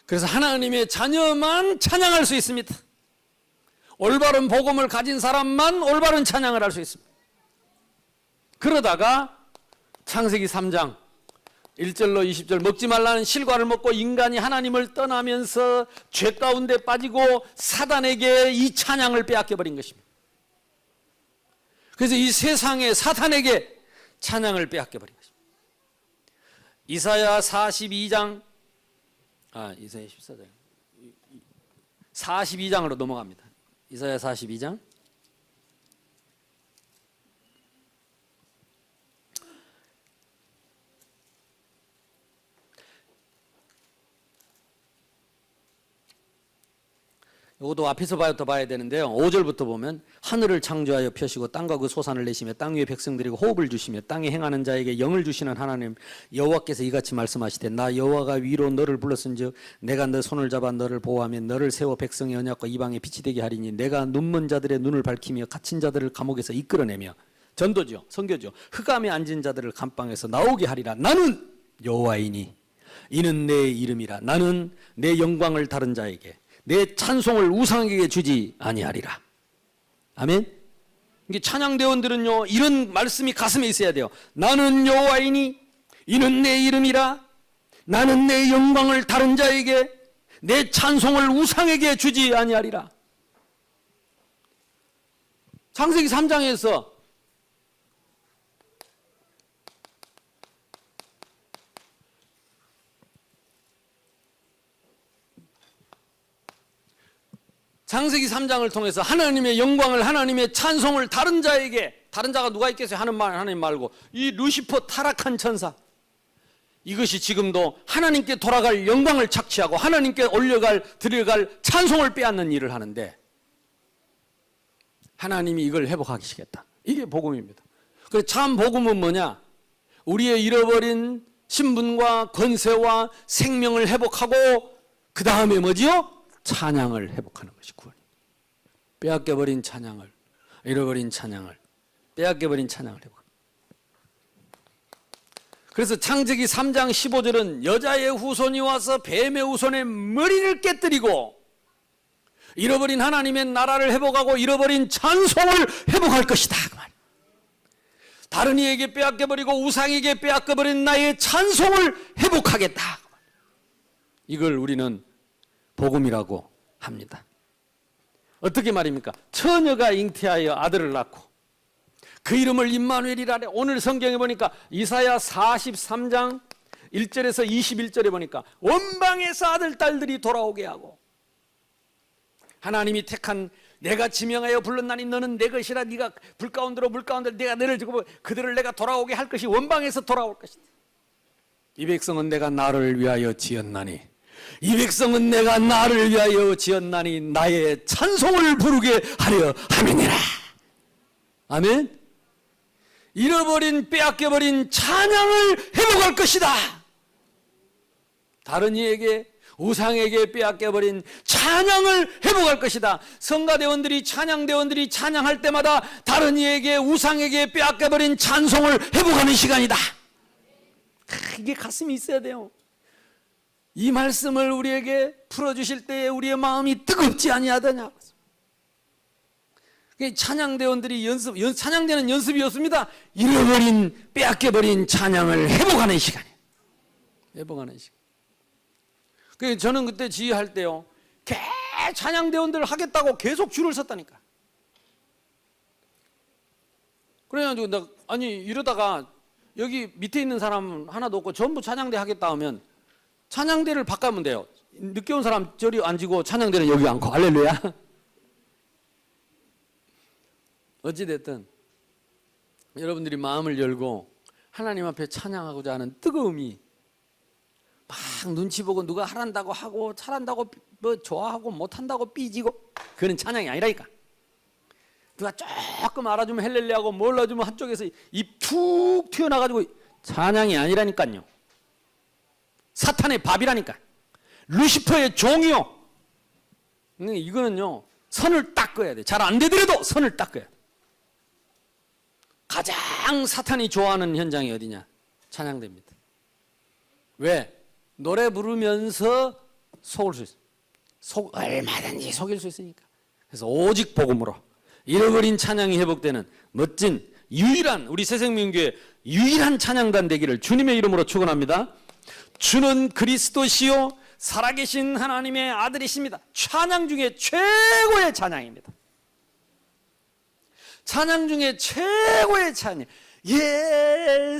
그래서 하나님의 자녀만 찬양할 수 있습니다. 올바른 복음을 가진 사람만 올바른 찬양을 할 수 있습니다. 그러다가 창세기 3장 1절로 20절, 먹지 말라는 실과를 먹고 인간이 하나님을 떠나면서 죄 가운데 빠지고 사단에게 이 찬양을 빼앗겨버린 것입니다. 그래서 이 세상에 사탄에게 찬양을 빼앗겨버린 것입니다. 이사야 42장, 이사야 14장 42장으로 넘어갑니다. 이사야 42장. 이것도 앞에서 봐야 되는데요. 5절부터 보면 하늘을 창조하여 펴시고 땅과 그 소산을 내시며 땅 위에 백성들에게 호흡을 주시며 땅에 행하는 자에게 영을 주시는 하나님 여호와께서 이같이 말씀하시되 나 여호와가 위로 너를 불렀은즉 내가 너 손을 잡아 너를 보호하며 너를 세워 백성의 언약과 이방의 빛이 되게 하리니 내가 눈먼 자들의 눈을 밝히며 갇힌 자들을 감옥에서 이끌어내며, 전도죠, 선교죠, 흑암에 앉은 자들을 감방에서 나오게 하리라. 나는 여호와이니 이는 내 이름이라. 나는 내 영광을 다른 자에게 내 찬송을 우상에게 주지 아니하리라. 아멘. 이게 찬양대원들은요 이런 말씀이 가슴에 있어야 돼요. 나는 여호와이니 이는 내 이름이라. 나는 내 영광을 다른 자에게 내 찬송을 우상에게 주지 아니하리라. 창세기 3장에서 창세기 3장을 통해서 하나님의 영광을, 하나님의 찬송을 다른 자에게, 다른 자가 누가 있겠어요? 하나님 말고 이 루시퍼 타락한 천사, 이것이 지금도 하나님께 돌아갈 영광을 착취하고 하나님께 드려갈 찬송을 빼앗는 일을 하는데, 하나님이 이걸 회복하시겠다. 이게 복음입니다. 그래서 참 복음은 뭐냐? 우리의 잃어버린 신분과 권세와 생명을 회복하고 그 다음에 뭐지요? 찬양을 회복하는 것이 구원입니다. 빼앗겨버린 찬양을, 잃어버린 찬양을, 빼앗겨버린 찬양을 회복합니다. 그래서 창세기 3장 15절은 여자의 후손이 와서 뱀의 후손의 머리를 깨뜨리고 잃어버린 하나님의 나라를 회복하고 잃어버린 찬송을 회복할 것이다. 그 말. 다른 이에게 빼앗겨버리고 우상에게 빼앗겨버린 나의 찬송을 회복하겠다. 이걸 우리는 복음이라고 합니다. 어떻게 말입니까? 처녀가 잉태하여 아들을 낳고 그 이름을 임마누엘이라 하래. 오늘 성경에 보니까 이사야 43장 1절에서 21절에 보니까 원방에서 아들 딸들이 돌아오게 하고 하나님이 택한 내가 지명하여 불렀나니 너는 내 것이라 네가 불 가운데로 물 가운데 내가 너를 주고 그들을 내가 돌아오게 할 것이 원방에서 돌아올 것이다. 이 백성은 내가 나를 위하여 지었나니 이 백성은 내가 나를 위하여 지었나니 나의 찬송을 부르게 하려 함이니라. 아멘. 잃어버린 빼앗겨버린 찬양을 회복할 것이다. 다른 이에게 우상에게 빼앗겨버린 찬양을 회복할 것이다. 성가대원들이 찬양대원들이 찬양할 때마다 다른 이에게 우상에게 빼앗겨버린 찬송을 회복하는 시간이다. 이게 가슴이 있어야 돼요. 이 말씀을 우리에게 풀어주실 때에 우리의 마음이 뜨겁지 아니하더냐. 찬양대원들이 찬양대는 연습이었습니다. 잃어버린 빼앗겨버린 찬양을 회복하는 시간이에요. 회복하는 시간. 저는 그때 지휘할 때요, 찬양대원들 하겠다고 계속 줄을 섰다니까. 그래가지고 이러다가 여기 밑에 있는 사람 하나도 없고 전부 찬양대 하겠다 하면 찬양대를 바꾸면 돼요. 늦게 온 사람 저리 앉고 찬양대는 여기 앉고. 할렐루야. 어찌됐든 여러분들이 마음을 열고 하나님 앞에 찬양하고자 하는 뜨거움이 막 눈치 보고 누가 하란다고 하고 잘한다고 뭐 좋아하고 못한다고 삐지고 그거는 찬양이 아니라니까. 누가 조금 알아주면 헬렐레하고 몰라주면 한쪽에서 입 툭 튀어나가지고 찬양이 아니라니까요. 사탄의 밥이라니까. 루시퍼의 종이요. 이거는요 선을 딱 그어야 돼. 잘 안 되더라도 선을 딱 그어야 돼. 가장 사탄이 좋아하는 현장이 어디냐? 찬양대입니다. 왜? 노래 부르면서 속을 수 있어요. 얼마든지 속일 수 있으니까. 그래서 오직 복음으로 잃어버린 찬양이 회복되는 멋진 유일한 우리 새생명교회 유일한 찬양단 되기를 주님의 이름으로 축원합니다. 주는 그리스도시요 살아계신 하나님의 아들이십니다. 찬양 중에 최고의 찬양입니다. 찬양 중에 최고의 찬양.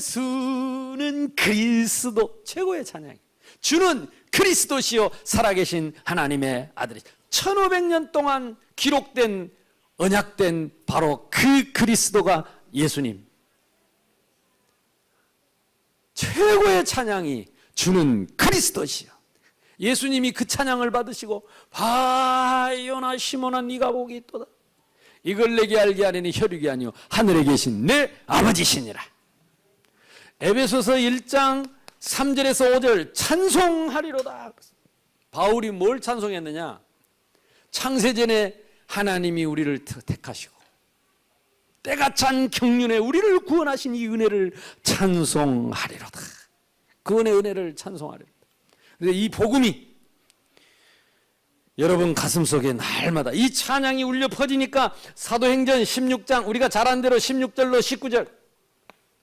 예수는 그리스도 최고의 찬양이에요. 주는 그리스도시요 살아계신 하나님의 아들이 1500년 동안 기록된 언약된 바로 그 그리스도가 예수님. 최고의 찬양이 주는 그리스도시요. 예수님이 그 찬양을 받으시고 바요나 시몬아 네가 복이 있도다. 이걸 내게 알게 하려니 혈육이 아니요 하늘에 계신 내 아버지시니라. 에베소서 1장 3절에서 5절 찬송하리로다. 바울이 뭘 찬송했느냐? 창세전에 하나님이 우리를 택하시고 때가 찬 경륜에 우리를 구원하신 이 은혜를 찬송하리로다. 구원의 은혜를 찬송하리로다. 그래서 이 복음이 여러분 가슴속에 날마다 이 찬양이 울려 퍼지니까 사도행전 16장 우리가 잘 아는 대로 16절로 19절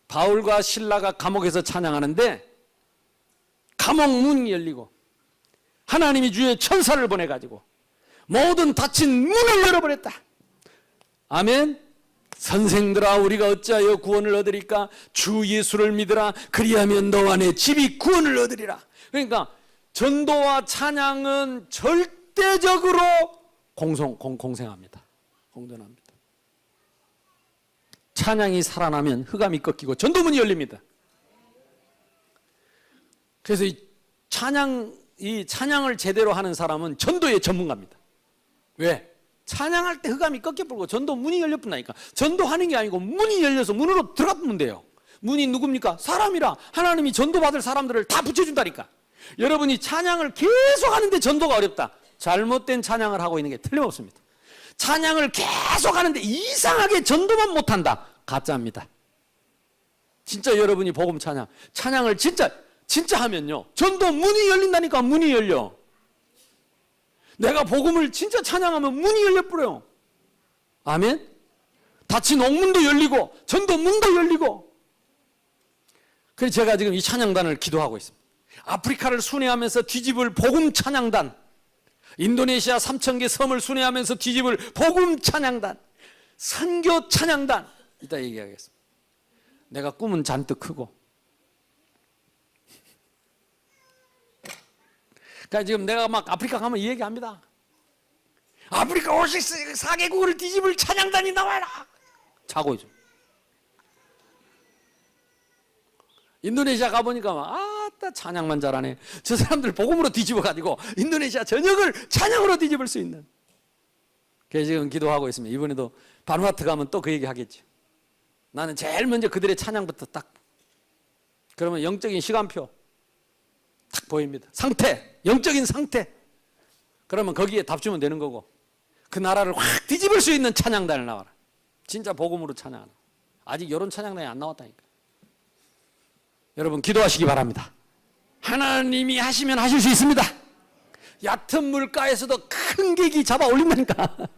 바울과 실라가 감옥에서 찬양하는데 감옥 문이 열리고 하나님이 주의 천사를 보내가지고 모든 닫힌 문을 열어버렸다. 아멘. 선생들아 우리가 어찌하여 구원을 얻으리까? 주 예수를 믿으라. 그리하면 너와 내 집이 구원을 얻으리라. 그러니까 전도와 찬양은 절대적으로 공생합니다. 공존합니다. 찬양이 살아나면 흑암이 꺾이고 전도문이 열립니다. 그래서 이 찬양을 제대로 하는 사람은 전도의 전문가입니다. 왜? 찬양할 때 흑암이 꺾여버리고 전도 문이 열려뿐다니까. 전도하는 게 아니고 문이 열려서 문으로 들어가면 돼요. 문이 누굽니까? 사람이라. 하나님이 전도받을 사람들을 다 붙여준다니까. 여러분이 찬양을 계속 하는데 전도가 어렵다. 잘못된 찬양을 하고 있는 게 틀림없습니다. 찬양을 계속 하는데 이상하게 전도만 못한다. 가짜입니다. 진짜 여러분이 복음 찬양을 진짜 하면요 전도 문이 열린다니까. 문이 열려. 내가 복음을 진짜 찬양하면 문이 열려버려요. 아멘? 닫힌 옥문도 열리고 전도 문도 열리고. 그래서 제가 지금 이 찬양단을 기도하고 있습니다. 아프리카를 순회하면서 뒤집을 복음 찬양단, 인도네시아 3,000개 섬을 순회하면서 뒤집을 복음 찬양단, 선교 찬양단, 이따 얘기하겠습니다. 내가 꿈은 잔뜩 크고, 그러니까 지금 내가 막 아프리카 가면 이 얘기합니다. 아프리카 54개국을 뒤집을 찬양단이 나와라. 자고 있죠. 인도네시아 가보니까 막 아따 찬양만 잘하네. 저 사람들 복음으로 뒤집어가지고 인도네시아 전역을 찬양으로 뒤집을 수 있는. 그래서 지금 기도하고 있습니다. 이번에도 바누아투 가면 또 그 얘기 하겠죠. 나는 제일 먼저 그들의 찬양부터 딱, 그러면 영적인 시간표 딱 보입니다. 상태, 영적인 상태. 그러면 거기에 답 주면 되는 거고, 그 나라를 확 뒤집을 수 있는 찬양단을 나와라. 진짜 복음으로 찬양하라. 아직 이런 찬양단이 안 나왔다니까. 여러분 기도하시기 바랍니다. 하나님이 하시면 하실 수 있습니다. 얕은 물가에서도 큰 계기 잡아 올린다니까.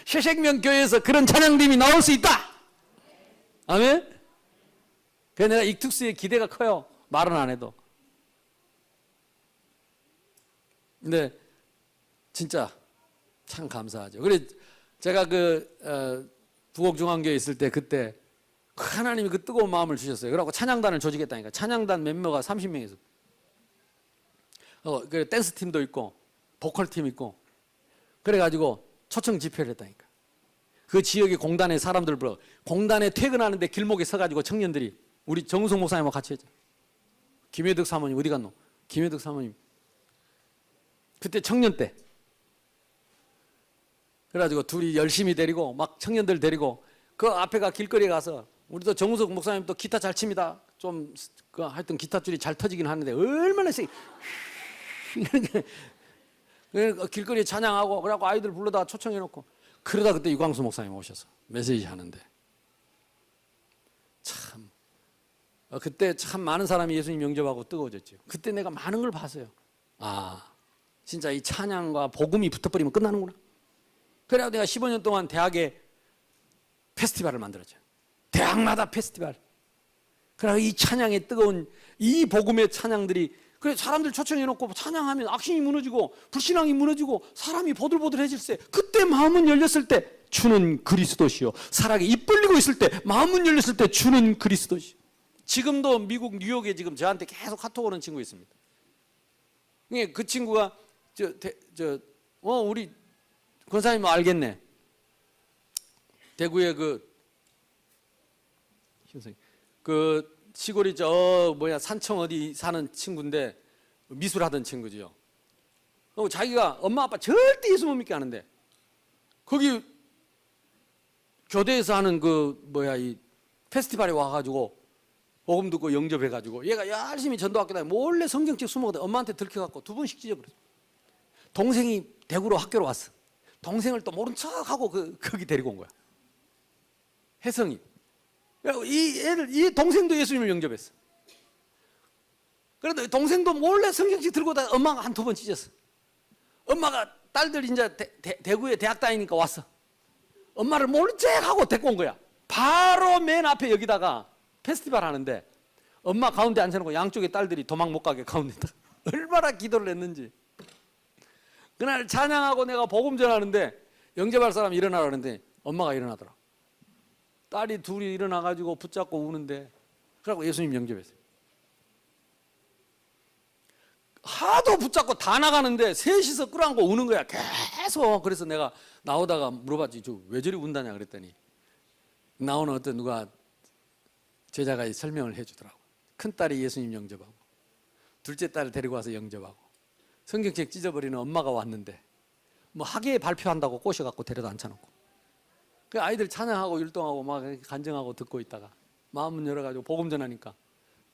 새생명 교회에서 그런 찬양팀이 나올 수 있다. 아멘. 그래서 내가 익투스의 기대가 커요. 말은 안 해도. 근데 진짜 참 감사하죠. 그래 제가 부곡중앙교회 있을 때 그때 하나님이 그 뜨거운 마음을 주셨어요. 그러고 찬양단을 조직했다니까. 찬양단 멤버가 30명이서. 그 댄스 팀도 있고 보컬 팀 있고. 그래가지고 초청 집회를 했다니까. 그 지역의 공단에 사람들 불러. 공단에 퇴근하는데 길목에 서가지고 청년들이, 우리 정우성 목사님하고 같이 했죠. 김혜덕 사모님 어디 갔노? 김혜덕 사모님. 그때 청년 때. 그래가지고 둘이 열심히 데리고 막 청년들 데리고 그 앞에가 길거리에 가서, 우리도 정우석 목사님 또 기타 잘 칩니다. 좀 하여튼 기타 줄이 잘 터지긴 하는데 얼마나 세게 길거리에 찬양하고, 그래갖고 아이들 불러다가 초청해놓고, 그러다 그때 유광수 목사님 오셔서 메시지 하는데 참 그때 참 많은 사람이 예수님 영접하고 뜨거워졌죠. 그때 내가 많은 걸 봤어요. 아 진짜 이 찬양과 복음이 붙어버리면 끝나는구나. 그래서 내가 15년 동안 대학에 페스티벌을 만들었죠. 대학마다 페스티벌. 그래서 이 찬양의 뜨거운 이 복음의 찬양들이, 그래 사람들 초청해놓고 찬양하면 악신이 무너지고 불신앙이 무너지고 사람이 보들보들해질세. 그때 마음은 열렸을 때 주는 그리스도시요. 사랑에 입 벌리고 있을 때 마음은 열렸을 때 주는 그리스도시요. 지금도 미국 뉴욕에 지금 저한테 계속 카톡 오는 친구 있습니다. 그 친구가 우리 권사님 뭐 알겠네. 대구에 그 시골이 산청 어디 사는 친구인데 미술하던 친구지요. 자기가 엄마 아빠 절대 예수 못 믿게 하는데 거기 교대에서 하는 이 페스티벌에 와가지고 복음 듣고 영접해가지고 얘가 열심히 전도학교 다니고 몰래 성경책 숨어서 엄마한테 들켜갖고 2번씩 찢어버렸어. 동생이 대구로 학교로 왔어. 동생을 또 모른 척하고 거기 데리고 온 거야. 혜성이. 이 동생도 예수님을 영접했어. 그래도 동생도 몰래 성경책 들고 다 엄마가 한 2번 찢었어. 엄마가 딸들 이제 대구에 대학 다니니까 왔어. 엄마를 모른 척하고 데리고 온 거야. 바로 맨 앞에 여기다가 페스티벌 하는데 엄마 가운데 앉혀놓고 양쪽에 딸들이 도망 못 가게 가운데다. 얼마나 기도를 했는지. 그날 찬양하고 내가 복음 전하는데 영접할 사람이 일어나라 그러는데 엄마가 일어나더라. 딸이 둘이 일어나가지고 붙잡고 우는데, 그래갖고 예수님 영접했어요. 하도 붙잡고 다 나가는데 셋이서 끌어안고 우는 거야. 계속. 그래서 내가 나오다가 물어봤지. 저 왜 저리 운다냐 그랬더니 나오는 어떤 누가 제자가 설명을 해주더라고. 큰딸이 예수님 영접하고 둘째 딸을 데리고 와서 영접하고 성경책 찢어버리는 엄마가 왔는데 뭐 학예에 발표한다고 꼬셔갖고 데려다 앉혀놓고, 그 아이들 찬양하고 율동하고 막 간증하고 듣고 있다가 마음문 열어가지고 복음 전하니까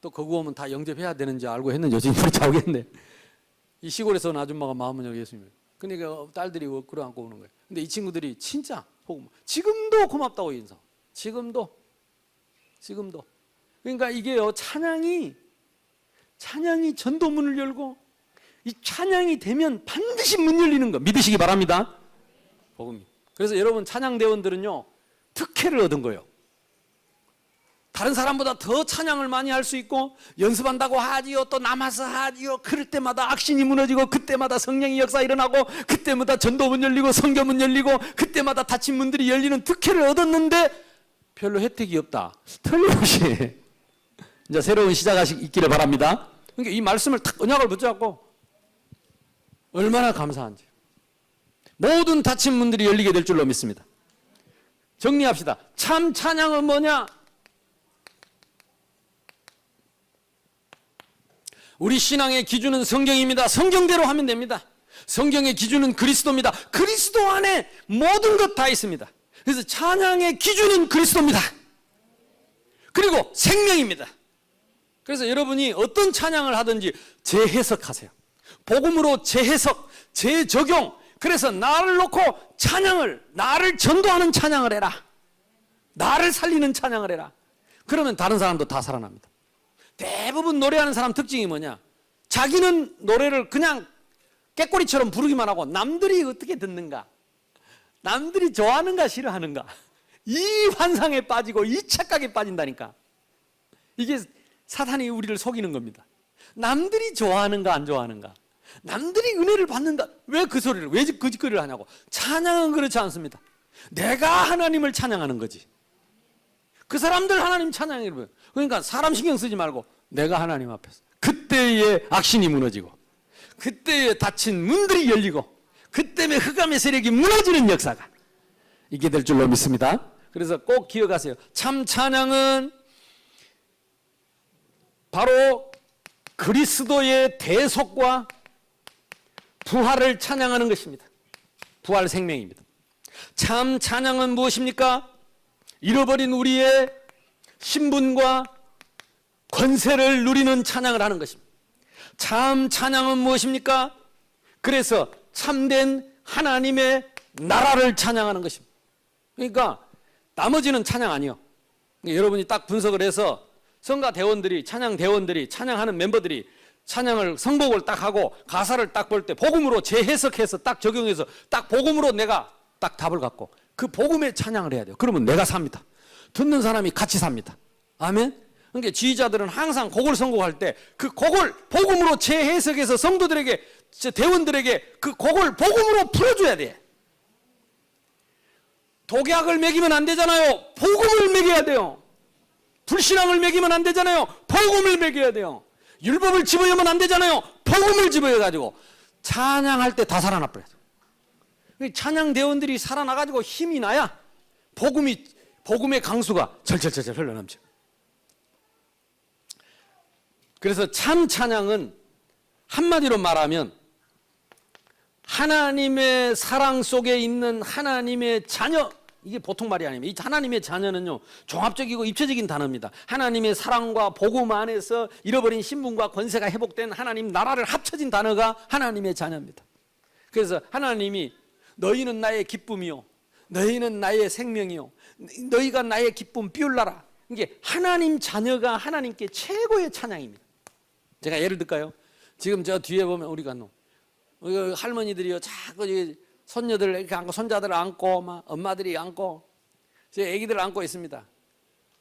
또 거기 오면 다 영접해야 되는지 알고 했는지 요즘 우리 자오겠네. 이 시골에서 온 아줌마가 마음문 열어 예수님. 그러니까 딸들이 끌어안고 오는 거예요. 근데 이 친구들이 진짜 복음, 지금도 고맙다고 인사. 지금도. 그러니까 이게요, 찬양이 전도문을 열고 이 찬양이 되면 반드시 문 열리는 거 믿으시기 바랍니다. 복음이. 그래서 여러분 찬양대원들은요 특혜를 얻은 거예요. 다른 사람보다 더 찬양을 많이 할 수 있고 연습한다고 하지요. 또 남아서 하지요. 그럴 때마다 악신이 무너지고 그때마다 성령의 역사 일어나고 그때마다 전도문 열리고 성교문 열리고 그때마다 닫힌 문들이 열리는 특혜를 얻었는데 별로 혜택이 없다. 틀림없이 이제 새로운 시작이 있기를 바랍니다. 그러니까 이 말씀을 탁 언약을 붙잡고 얼마나 감사한지. 모든 닫힌 문들이 열리게 될 줄로 믿습니다. 정리합시다. 참 찬양은 뭐냐? 우리 신앙의 기준은 성경입니다. 성경대로 하면 됩니다. 성경의 기준은 그리스도입니다. 그리스도 안에 모든 것 다 있습니다. 그래서 찬양의 기준은 그리스도입니다. 그리고 생명입니다. 그래서 여러분이 어떤 찬양을 하든지 재해석하세요. 복음으로 재해석, 재적용. 그래서 나를 놓고 찬양을, 나를 전도하는 찬양을 해라. 나를 살리는 찬양을 해라. 그러면 다른 사람도 다 살아납니다. 대부분 노래하는 사람 특징이 뭐냐? 자기는 노래를 그냥 깨꼬리처럼 부르기만 하고 남들이 어떻게 듣는가? 남들이 좋아하는가 싫어하는가? 이 환상에 빠지고 이 착각에 빠진다니까. 이게 사탄이 우리를 속이는 겁니다. 남들이 좋아하는가 안 좋아하는가? 남들이 은혜를 받는다. 왜 그 소리를, 왜 그 짓거리를 하냐고. 찬양은 그렇지 않습니다. 내가 하나님을 찬양하는 거지. 그 사람들 하나님 찬양해. 그러니까 사람 신경 쓰지 말고 내가 하나님 앞에서. 그때의 악신이 무너지고 그때의 닫힌 문들이 열리고 그때의 흑암의 세력이 무너지는 역사가 있게 될 줄로 믿습니다. 그래서 꼭 기억하세요. 참 찬양은 바로 그리스도의 대속과 부활을 찬양하는 것입니다. 부활 생명입니다. 참 찬양은 무엇입니까? 잃어버린 우리의 신분과 권세를 누리는 찬양을 하는 것입니다. 참 찬양은 무엇입니까? 그래서 참된 하나님의 나라를 찬양하는 것입니다. 그러니까 나머지는 찬양 아니에요. 여러분이 딱 분석을 해서 성가 대원들이, 찬양 대원들이, 찬양하는 멤버들이 찬양을 성곡을 딱 하고 가사를 딱 볼 때 복음으로 재해석해서 딱 적용해서 딱 복음으로 내가 딱 답을 갖고 그 복음의 찬양을 해야 돼요. 그러면 내가 삽니다. 듣는 사람이 같이 삽니다. 아멘? 그러니까 지휘자들은 항상 곡을 선곡할 때 그 곡을 복음으로 재해석해서 성도들에게, 대원들에게 그 곡을 복음으로 풀어줘야 돼. 독약을 먹이면 안 되잖아요. 복음을 먹여야 돼요. 불신앙을 먹이면 안 되잖아요. 복음을 먹여야 돼요. 율법을 집어넣으면 안 되잖아요. 복음을 집어넣어가지고 찬양할 때 다 살아나 버려요. 찬양 대원들이 살아나가지고 힘이 나야 복음의 강수가 절절절절 흘러넘쳐. 그래서 참 찬양은 한마디로 말하면 하나님의 사랑 속에 있는 하나님의 자녀, 이게 보통 말이 아닙니다. 이 하나님의 자녀는요 종합적이고 입체적인 단어입니다. 하나님의 사랑과 복음 안에서 잃어버린 신분과 권세가 회복된 하나님 나라를 합쳐진 단어가 하나님의 자녀입니다. 그래서 하나님이 너희는 나의 기쁨이요 너희는 나의 생명이요 너희가 나의 기쁨 비울라라. 이게 하나님 자녀가 하나님께 최고의 찬양입니다. 제가 예를 들까요? 지금 저 뒤에 보면 우리가 할머니들이요 자꾸 손녀들 이렇게 안고 손자들을 안고 막 엄마들이 안고 제 애기들 안고 있습니다.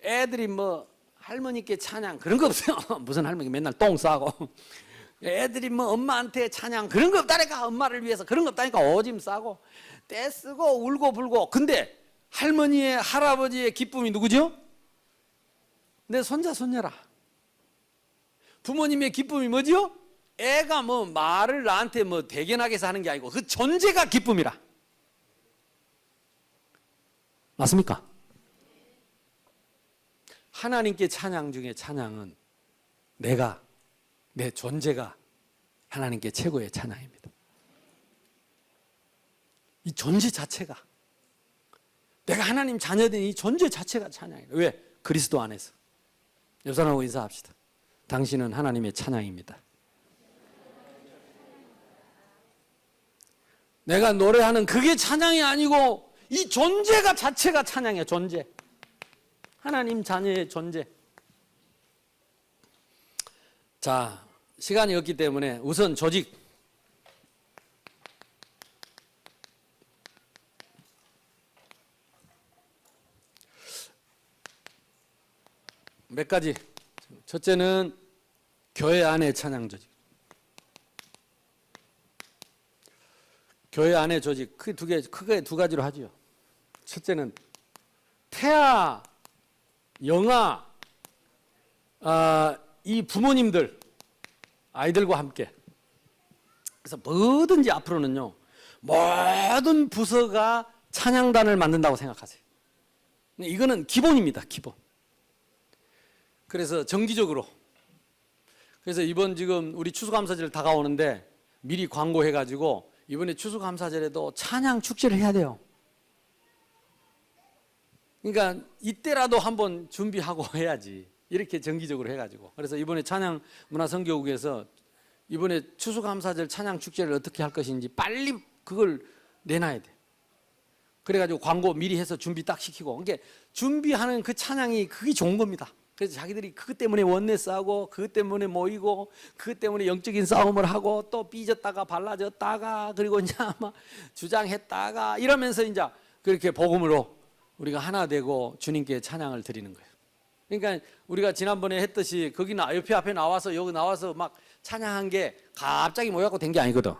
애들이 뭐 할머니께 찬양 그런 거 없어요. 무슨 할머니 맨날 똥 싸고 애들이 뭐 엄마한테 찬양 그런 거 없다니까. 엄마를 위해서 그런 거 없다니까. 오줌 싸고 떼쓰고 울고 불고. 근데 할머니의 할아버지의 기쁨이 누구죠? 내 손자 손녀라. 부모님의 기쁨이 뭐죠? 애가 뭐 말을 나한테 뭐 대견하게 해서 하는 게 아니고 그 존재가 기쁨이라. 맞습니까? 하나님께 찬양 중에 찬양은 내 존재가 하나님께 최고의 찬양입니다. 이 존재 자체가 내가 하나님 자녀된 이 존재 자체가 찬양이에요. 왜? 그리스도 안에서. 옆 사람하고 인사합시다. 당신은 하나님의 찬양입니다. 내가 노래하는 그게 찬양이 아니고 이 존재가 자체가 찬양이에요. 존재. 하나님 자녀의 존재. 자, 시간이 없기 때문에 우선 조직 몇 가지. 첫째는 교회 안의 찬양 조직. 교회 안의 조직 크게 두 가지로 하죠. 첫째는 태아, 영아, 이 부모님들, 아이들과 함께. 그래서 뭐든지 앞으로는요, 모든 부서가 찬양단을 만든다고 생각하세요. 이거는 기본입니다, 기본. 그래서 정기적으로. 그래서 이번 지금 우리 추수감사절 다가오는데 미리 광고해가지고 이번에 추수감사절에도 찬양 축제를 해야 돼요. 그러니까 이때라도 한번 준비하고 해야지. 이렇게 정기적으로 해가지고. 그래서 이번에 찬양문화선교국에서 이번에 추수감사절 찬양 축제를 어떻게 할 것인지 빨리 그걸 내놔야 돼. 그래가지고 광고 미리 해서 준비 딱 시키고. 그러니까 준비하는 그 찬양이 그게 좋은 겁니다. 그래서 자기들이 그것 때문에 원내스하고 그것 때문에 모이고 그것 때문에 영적인 싸움을 하고 또 삐졌다가 발라졌다가 그리고 이제 막 주장했다가 이러면서 이제 그렇게 복음으로 우리가 하나 되고 주님께 찬양을 드리는 거예요. 그러니까 우리가 지난번에 했듯이 거기 옆에 앞에 나와서 여기 나와서 막 찬양한 게 갑자기 모여갖고 된 게 아니거든.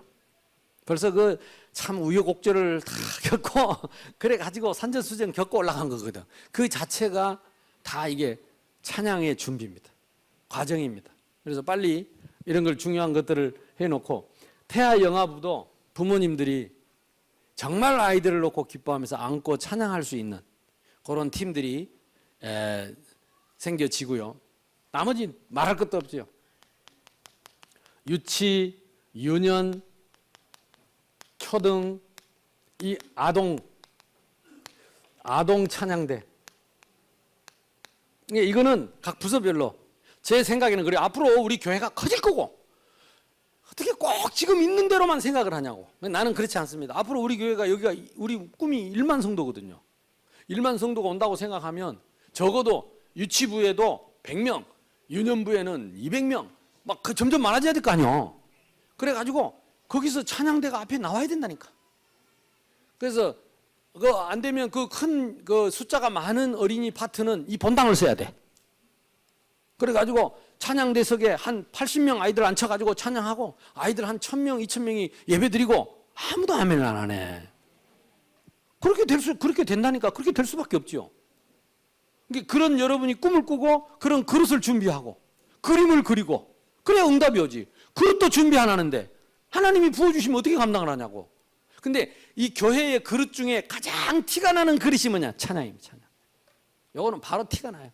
벌써 그 참 우여곡절을 다 겪고 그래 가지고 산전수전 겪고 올라간 거거든. 그 자체가 다 이게 찬양의 준비입니다. 과정입니다. 그래서 빨리 이런 걸 중요한 것들을 해놓고 태아 영아부도 부모님들이 정말 아이들을 놓고 기뻐하면서 안고 찬양할 수 있는 그런 팀들이 생겨지고요. 나머지 말할 것도 없죠. 유치, 유년, 초등, 이 아동 찬양대. 이거는 각 부서별로 제 생각에는 그래요. 앞으로 우리 교회가 커질 거고 어떻게 꼭 지금 있는 대로만 생각을 하냐고. 나는 그렇지 않습니다. 앞으로 우리 교회가 여기가 우리 꿈이 1만 성도거든요. 1만 성도가 온다고 생각하면 적어도 유치부에도 100명, 유년부에는 200명 막 점점 많아져야 될 거 아니에요. 그래가지고 거기서 찬양대가 앞에 나와야 된다니까. 그래서 그 안 되면 그 큰 그 숫자가 많은 어린이 파트는 이 본당을 써야 돼. 그래가지고 찬양대석에 한 80명 아이들 앉혀가지고 찬양하고 아이들 한 1000명, 2000명이 예배드리고 아무도 아멘을 안 하네. 그렇게 된다니까. 그렇게 될 수밖에 없죠. 그런 여러분이 꿈을 꾸고 그런 그릇을 준비하고 그림을 그리고 그래야 응답이 오지. 그릇도 준비 안 하는데 하나님이 부어주시면 어떻게 감당을 하냐고. 근데 이 교회의 그릇 중에 가장 티가 나는 그릇이 뭐냐? 찬양입니다. 찬양. 요거는 바로 티가 나요.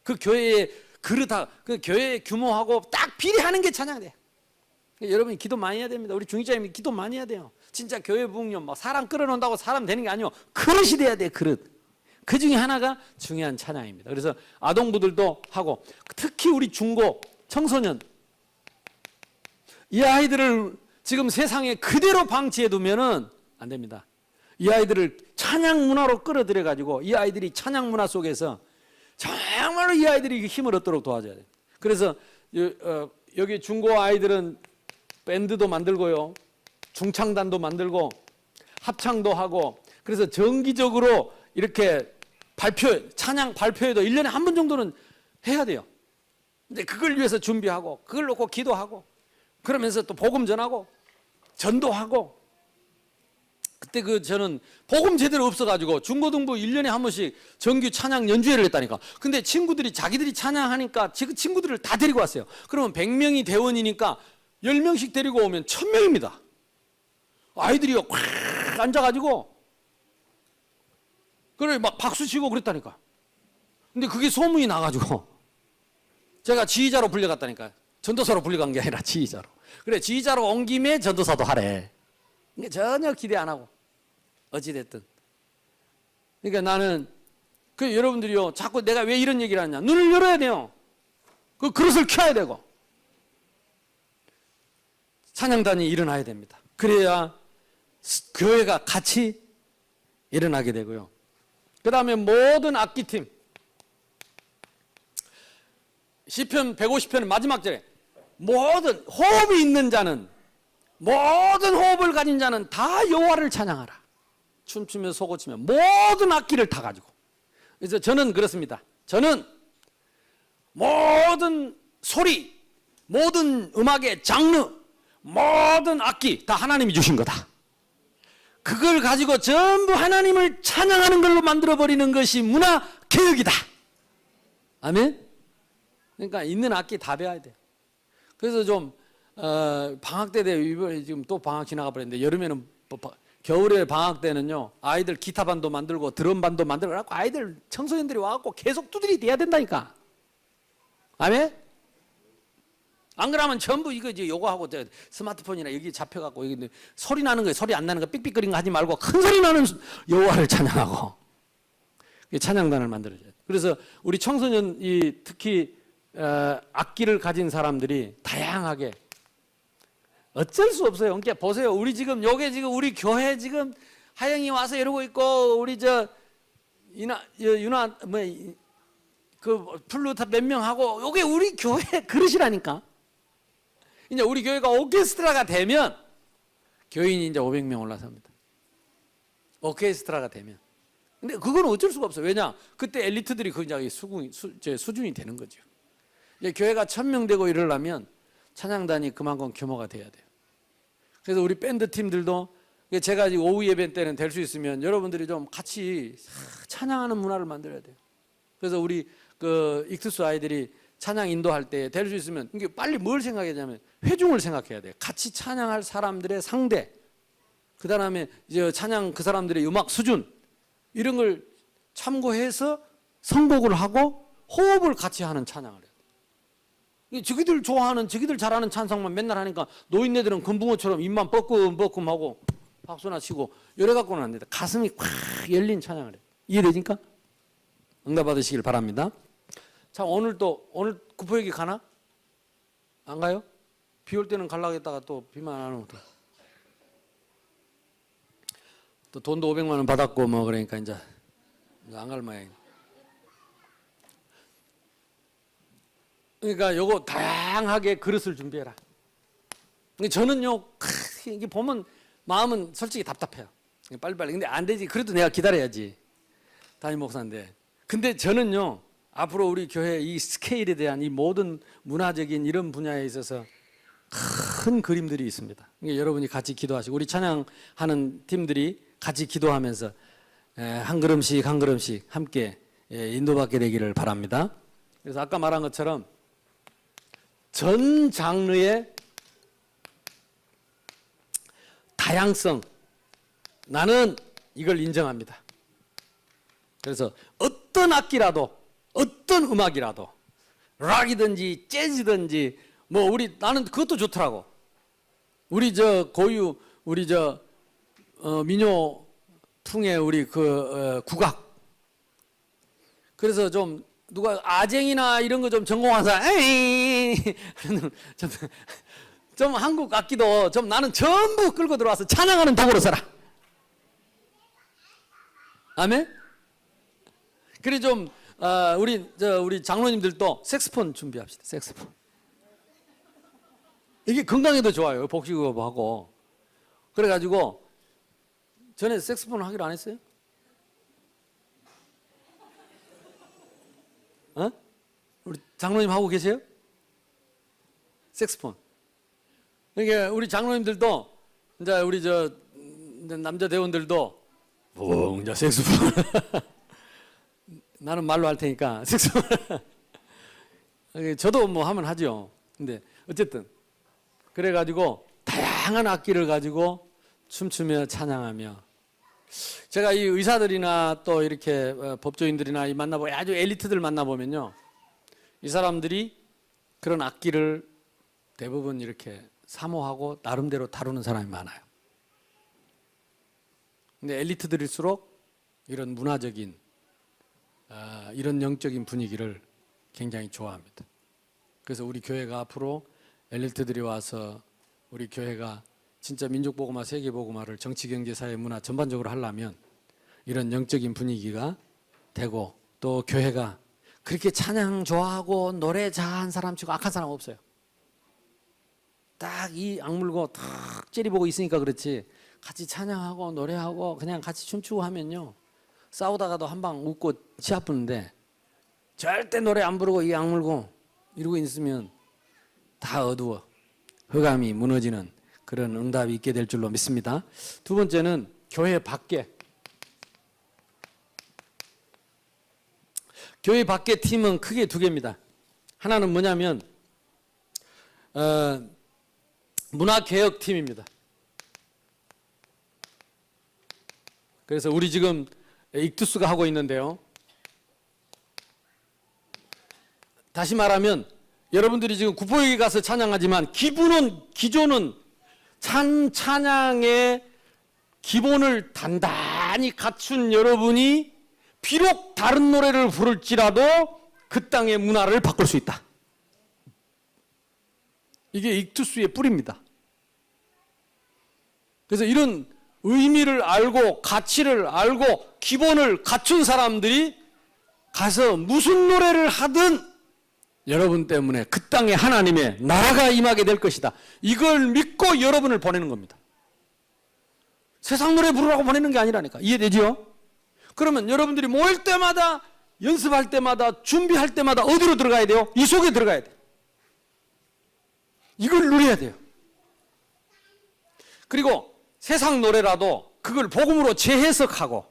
그 교회의 그 교회의 규모하고 딱 비례하는 게 찬양돼. 여러분이 기도 많이 해야 됩니다. 우리 중직자님이 기도 많이 해야 돼요. 진짜 교회 부흥령 막 사람 끌어놓는다고 사람 되는 게 아니고 그릇이 돼야 돼. 그릇. 그 중에 하나가 중요한 찬양입니다. 그래서 아동부들도 하고 특히 우리 중고 청소년 이 아이들을 지금 세상에 그대로 방치해 두면은 안 됩니다. 이 아이들을 찬양 문화로 끌어들여 가지고 이 아이들이 찬양 문화 속에서 정말로 이 아이들이 힘을 얻도록 도와줘야 돼요. 그래서 여기 중고 아이들은 밴드도 만들고요, 중창단도 만들고 합창도 하고 그래서 정기적으로 이렇게 찬양 발표회도 1년에 한 번 정도는 해야 돼요. 근데 그걸 위해서 준비하고 그걸 놓고 기도하고 그러면서 또 복음 전하고 전도하고 그때 저는 복음 제대로 없어가지고 중고등부 1년에 한 번씩 정규 찬양 연주회를 했다니까. 근데 친구들이 자기들이 찬양하니까 그 친구들을 다 데리고 왔어요. 그러면 100명이 대원이니까 10명씩 데리고 오면 1000명입니다. 아이들이 꽉 앉아가지고 그래 막 박수 치고 그랬다니까. 근데 그게 소문이 나가지고 제가 지휘자로 불려갔다니까. 전도사로 불려간 게 아니라 지휘자로. 그래 지휘자로 온 김에 전도사도 하래. 그러니까 전혀 기대 안 하고 어찌됐든. 그러니까 나는 여러분들이요 자꾸 내가 왜 이런 얘기를 하냐. 눈을 열어야 돼요. 그 그릇을 켜야 되고 찬양단이 일어나야 됩니다. 그래야 교회가 같이 일어나게 되고요. 그 다음에 모든 악기팀 시편 150편 마지막 절에 모든 호흡이 있는 자는 모든 호흡을 가진 자는 다 여호와를 찬양하라. 춤추며 소고치며 모든 악기를 다 가지고. 그래서 저는 그렇습니다. 저는 모든 소리, 모든 음악의 장르, 모든 악기 다 하나님이 주신 거다. 그걸 가지고 전부 하나님을 찬양하는 걸로 만들어버리는 것이 문화 개혁이다. 아멘? 그러니까 있는 악기 다 배워야 돼. 그래서 좀 방학 때 이번에 지금 또 방학 지나가 버렸는데, 여름에는 겨울에 방학 때는요, 아이들 기타 반도 만들고 드럼 반도 만들고 갖고 아이들 청소년들이 와갖고 계속 두드리 대야 된다니까. 아멘? 안 그러면 전부 이거 이제 요거하고 스마트폰이나 여기 잡혀갖고 여기 소리 나는 거, 소리 안 나는 거, 삑삑거리는 거 하지 말고 큰 소리 나는 여호와를 찬양하고 찬양단을 만들어줘야 돼. 그래서 우리 청소년이 특히 악기를 가진 사람들이 다양하게, 어쩔 수 없어요. 그러니까 보세요. 우리 지금 요게 지금 우리 교회 지금 하영이 와서 이러고 있고, 우리 유나 그 플루타 몇 명 하고, 요게 우리 교회 그릇이라니까. 이제 우리 교회가 오케스트라가 되면 교인이 이제 500명 올라섭니다. 오케스트라가 되면. 근데 그건 어쩔 수가 없어요. 왜냐? 그때 엘리트들이 굉장히 수준이 되는 거죠. 이제 교회가 1000명 되고 이러려면 찬양단이 그만큼 규모가 돼야 돼요. 그래서 우리 밴드 팀들도, 제가 오후 예배 때는 될 수 있으면 여러분들이 좀 같이 찬양하는 문화를 만들어야 돼요. 그래서 우리 그 익투스 아이들이 찬양 인도할 때 될 수 있으면 이게 빨리 뭘 생각해야 되냐면 회중을 생각해야 돼요. 같이 찬양할 사람들의 상대, 그 다음에 이제 찬양 그 사람들의 음악 수준, 이런 걸 참고해서 선곡을 하고 호흡을 같이 하는 찬양을 해요. 저기들 좋아하는, 저기들 잘하는 찬송만 맨날 하니까 노인네들은 금붕어처럼 입만 뻐끔뻐끔하고 박수나 치고 이래 갖고는 안 된다. 가슴이 꽉 열린 찬양을 해요. 이해되십니까? 응답 받으시길 바랍니다. 자, 오늘 구포역이 가나? 안 가요? 비 올 때는 가려고 했다가 또 비만 안 오면 또 돈도 500만 원 받았고 뭐 그러니까 이제 안 갈 모양이에요. 그러니까 요거 다양하게 그릇을 준비해라. 저는요, 이게 보면 마음은 솔직히 답답해요. 빨리빨리. 근데 안 되지. 그래도 내가 기다려야지. 담임 목사인데. 근데 저는요, 앞으로 우리 교회 이 스케일에 대한 이 모든 문화적인 이런 분야에 있어서 큰 그림들이 있습니다. 그러니까 여러분이 같이 기도하시고, 우리 찬양하는 팀들이 같이 기도하면서 한 걸음씩 한 걸음씩 함께 인도받게 되기를 바랍니다. 그래서 아까 말한 것처럼 전 장르의 다양성, 나는 이걸 인정합니다. 그래서 어떤 악기라도, 어떤 음악이라도, 락이든지 재즈든지 뭐 나는 그것도 좋더라고. 우리 고유 우리 민요풍의 우리 국악. 그래서 좀 누가 아쟁이나 이런 거 좀 전공한 사람, 좀 한국 악기도 좀 나는 전부 끌고 들어와서 찬양하는 도구로 써라. 아멘? 그래 좀 우리 장로님들도 색스폰 준비합시다. 색스폰. 이게 건강에도 좋아요. 복식호흡하고. 그래가지고 전에 색스폰 하기로 안 했어요? 우리 장로님 하고 계세요? 색스폰. 그러니까 우리 장로님들도 이제 우리 남자 대원들도 이제 색스폰. 나는 말로 할 테니까 색스폰. 저도 뭐 하면 하죠. 근데 어쨌든 그래가지고 다양한 악기를 가지고 춤추며 찬양하며, 제가 이 의사들이나 또 이렇게 법조인들이나 만나보고 아주 엘리트들 만나보면요, 이 사람들이 그런 악기를 대부분 이렇게 사모하고 나름대로 다루는 사람이 많아요. 근데 엘리트들일수록 이런 문화적인 이런 영적인 분위기를 굉장히 좋아합니다. 그래서 우리 교회가 앞으로 엘리트들이 와서 우리 교회가 진짜 민족복음화, 세계복음화를 정치, 경제, 사회, 문화 전반적으로 하려면 이런 영적인 분위기가 되고, 또 교회가 그렇게 찬양 좋아하고 노래 잘하는 사람 치고 악한 사람 없어요. 딱 이 악물고 탁 째려보고 있으니까 그렇지, 같이 찬양하고 노래하고 그냥 같이 춤추고 하면요, 싸우다가도 한 방 웃고 치 아프는데 절대 노래 안 부르고 이 악물고 이러고 있으면 다 어두워 흑암이 무너지는 그런 응답이 있게 될 줄로 믿습니다. 두 번째는 교회 밖에 팀은 크게 두 개입니다. 하나는 뭐냐면 문화개혁팀입니다. 그래서 우리 지금 익투스가 하고 있는데요. 다시 말하면 여러분들이 지금 구포역에 가서 찬양하지만 기조는 찬양의 기본을 단단히 갖춘 여러분이 비록 다른 노래를 부를지라도 그 땅의 문화를 바꿀 수 있다. 이게 익투스의 뿌리입니다. 그래서 이런 의미를 알고 가치를 알고 기본을 갖춘 사람들이 가서 무슨 노래를 하든 여러분 때문에 그 땅에 하나님의 나라가 임하게 될 것이다. 이걸 믿고 여러분을 보내는 겁니다. 세상 노래 부르라고 보내는 게 아니라니까. 이해되죠? 그러면 여러분들이 모일 때마다 연습할 때마다 준비할 때마다 어디로 들어가야 돼요? 이 속에 들어가야 돼요. 이걸 누려야 돼요. 그리고 세상 노래라도 그걸 복음으로 재해석하고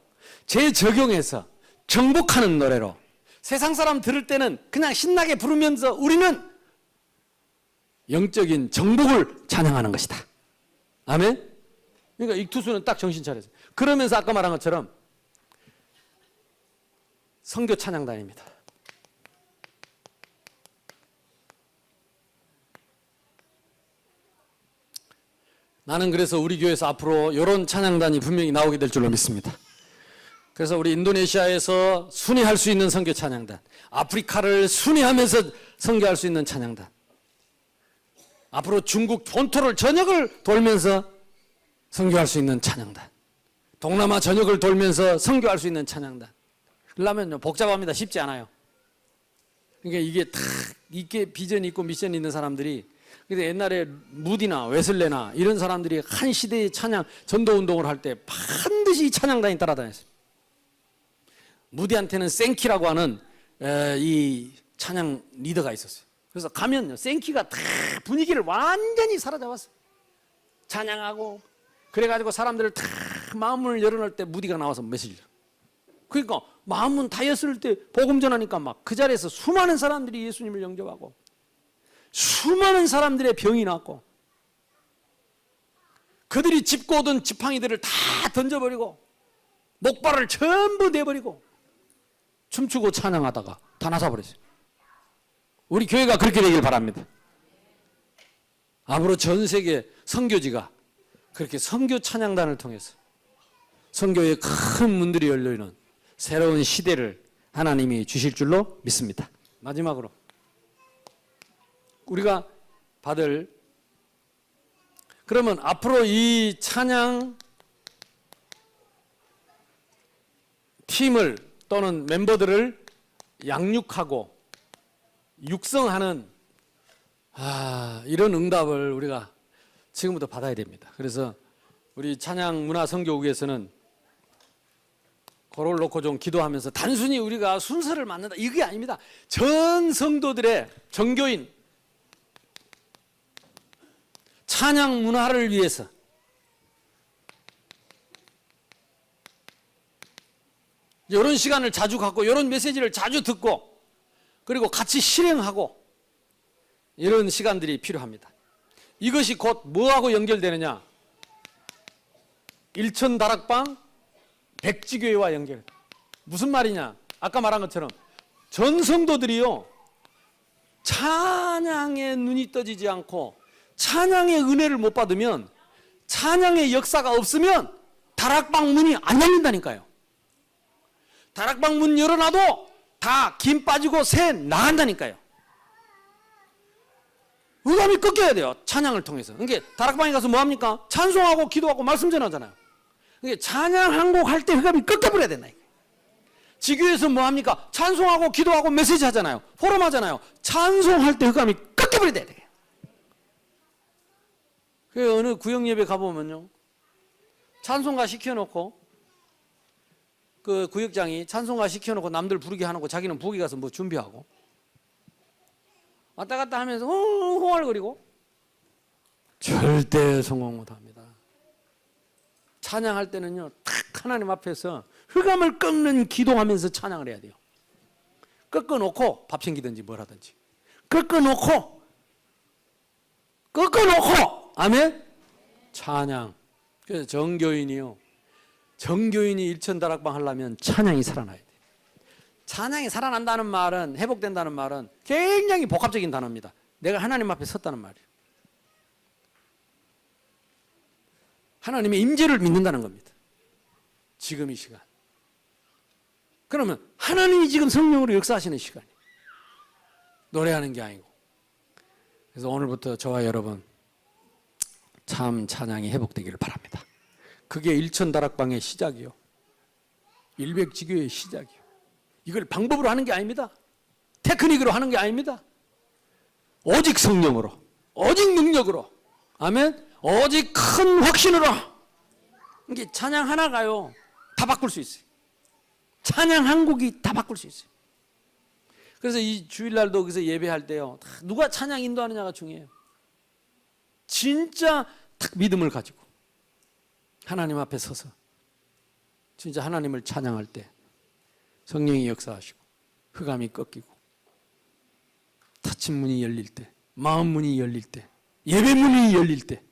재적용해서 정복하는 노래로 세상 사람 들을 때는 그냥 신나게 부르면서 우리는 영적인 정복을 찬양하는 것이다. 아멘? 그러니까 익투스는 딱 정신 차렸어요. 그러면서 아까 말한 것처럼 선교 찬양단입니다. 나는 그래서 우리 교회에서 앞으로 이런 찬양단이 분명히 나오게 될 줄로 믿습니다. 그래서 우리 인도네시아에서 순회할 수 있는 선교 찬양단, 아프리카를 순회하면서 선교할 수 있는 찬양단, 앞으로 중국 본토를 전역을 돌면서 선교할 수 있는 찬양단, 동남아 전역을 돌면서 선교할 수 있는 찬양단. 그러려면 복잡합니다. 쉽지 않아요. 그러니까 이게 다 이게 비전이 있고 미션이 있는 사람들이, 그래서 옛날에 무디나 웨슬레나 이런 사람들이 한 시대의 찬양 전도 운동을 할 때 반드시 이 찬양단이 따라다녔어요. 무디한테는 생키라고 하는 이 찬양 리더가 있었어요. 그래서 가면요, 생키가 다 분위기를 완전히 사로잡았어요. 찬양하고 그래가지고 사람들을 다 마음을 열어놓을 때 무디가 나와서 메시지를. 그러니까 마음은 다였을 때 복음 전하니까 막 그 자리에서 수많은 사람들이 예수님을 영접하고 수많은 사람들의 병이 났고 그들이 짚고 오던 지팡이들을 다 던져버리고 목발을 전부 내버리고 춤추고 찬양하다가 다 나사버렸어요. 우리 교회가 그렇게 되길 바랍니다. 앞으로 전 세계 선교지가 그렇게 선교 찬양단을 통해서 선교의 큰 문들이 열려있는 새로운 시대를 하나님이 주실 줄로 믿습니다. 마지막으로 우리가 받을, 그러면 앞으로 이 찬양 팀을 또는 멤버들을 양육하고 육성하는 이런 응답을 우리가 지금부터 받아야 됩니다. 그래서 우리 찬양 문화 선교국에서는 그걸 놓고 좀 기도하면서 단순히 우리가 순서를 만든다 이게 아닙니다. 전 성도들의 정교인 찬양 문화를 위해서 이런 시간을 자주 갖고 이런 메시지를 자주 듣고 그리고 같이 실행하고 이런 시간들이 필요합니다. 이것이 곧 뭐하고 연결되느냐? 일천다락방 백지교회와 연결. 무슨 말이냐? 아까 말한 것처럼 전 성도들이요 찬양에 눈이 떠지지 않고 찬양의 은혜를 못 받으면 찬양의 역사가 없으면 다락방 문이 안 열린다니까요. 다락방 문 열어놔도 다 김 빠지고 새 나간다니까요. 의감이 꺾여야 돼요. 찬양을 통해서. 그러니까 다락방에 가서 뭐합니까? 찬송하고 기도하고 말씀 전하잖아요. 그러니까 찬양 한 곡 할 때 의감이 꺾여버려야 된다. 지교에서 뭐합니까? 찬송하고 기도하고 메시지 하잖아요. 포럼 하잖아요. 찬송할 때 의감이 꺾여버려야 돼요. 그 어느 구역 예배 가보면요 찬송가 시켜놓고 그 구역장이 찬송가 시켜놓고 남들 부르게 하놓고 자기는 부엌에 가서 뭐 준비하고 왔다 갔다 하면서 흥얼거리고 절대 성공 못합니다. 찬양할 때는요, 탁 하나님 앞에서 흑암을 꺾는 기도하면서 찬양을 해야 돼요. 꺾어놓고 밥 챙기든지 뭘 하든지 꺾어놓고 아멘. 찬양. 그래서 정교인이 일천다락방 하려면 찬양이 살아나야 돼. 찬양이 살아난다는 말은, 회복된다는 말은 굉장히 복합적인 단어입니다. 내가 하나님 앞에 섰다는 말이에요. 하나님의 임재를 믿는다는 겁니다. 지금 이 시간. 그러면 하나님이 지금 성령으로 역사하시는 시간이에요. 노래하는 게 아니고. 그래서 오늘부터 저와 여러분 참 찬양이 회복되기를 바랍니다. 그게 일천다락방의 시작이요. 일백지교의 시작이요. 이걸 방법으로 하는 게 아닙니다. 테크닉으로 하는 게 아닙니다. 오직 성령으로, 오직 능력으로, 아멘. 오직 큰 확신으로. 이게 찬양 하나가요 다 바꿀 수 있어요. 찬양 한 곡이 다 바꿀 수 있어요. 그래서 이 주일날도 그래서 예배할 때요, 누가 찬양 인도하느냐가 중요해요. 진짜 딱 믿음을 가지고 하나님 앞에 서서 진짜 하나님을 찬양할 때 성령이 역사하시고 흑암이 꺾이고 닫힌 문이 열릴 때, 마음 문이 열릴 때, 예배 문이 열릴 때.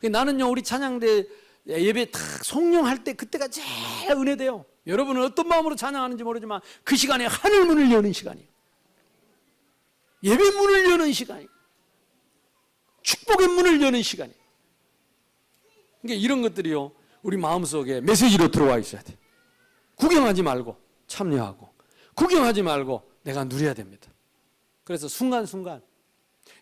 나는요, 우리 찬양대 예배 딱 성령할 때 그때가 제일 은혜돼요. 여러분은 어떤 마음으로 찬양하는지 모르지만 그 시간에 하늘 문을 여는 시간이에요. 예배 문을 여는 시간이에요. 축복의 문을 여는 시간이에요. 그러니까 이런 것들이요, 우리 마음속에 메시지로 들어와 있어야 돼. 구경하지 말고 참여하고, 구경하지 말고 내가 누려야 됩니다. 그래서 순간순간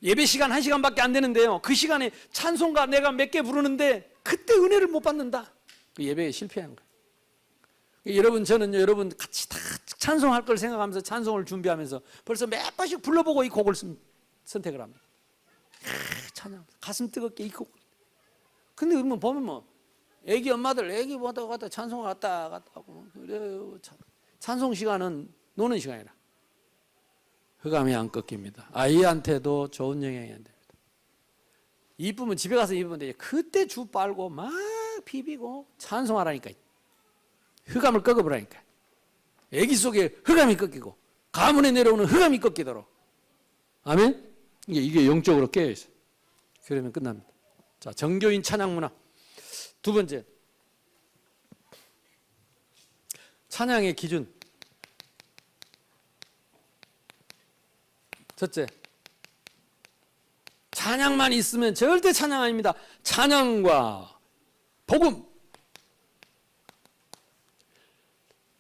예배 시간 1시간밖에 안 되는데요, 그 시간에 찬송가 내가 몇 개 부르는데 그때 은혜를 못 받는다. 그 예배에 실패하는 거예요. 여러분, 저는요, 여러분 같이 다 찬송할 걸 생각하면서 찬송을 준비하면서 벌써 몇 번씩 불러보고 이 곡을 선택을 합니다. 찬양, 가슴 뜨겁게 이 곡. 근데 보면 뭐 애기 엄마들 애기 보다 갔다 찬송 갔다 하고 그래요. 찬송 시간은 노는 시간이라 흑암이 안 꺾입니다. 아이한테도 좋은 영향이 안 됩니다. 이쁘면 집에 가서 입으면 되지. 그때 주 빨고 막 비비고 찬송하라니까. 흑암을 꺾어보라니까. 애기 속에 흑암이 꺾이고 가문에 내려오는 흑암이 꺾이도록. 아멘? 이게 영적으로 깨어있어요. 그러면 끝납니다. 자, 정교인 찬양 문화. 두 번째, 찬양의 기준. 첫째, 찬양만 있으면 절대 찬양 아닙니다. 찬양과 복음,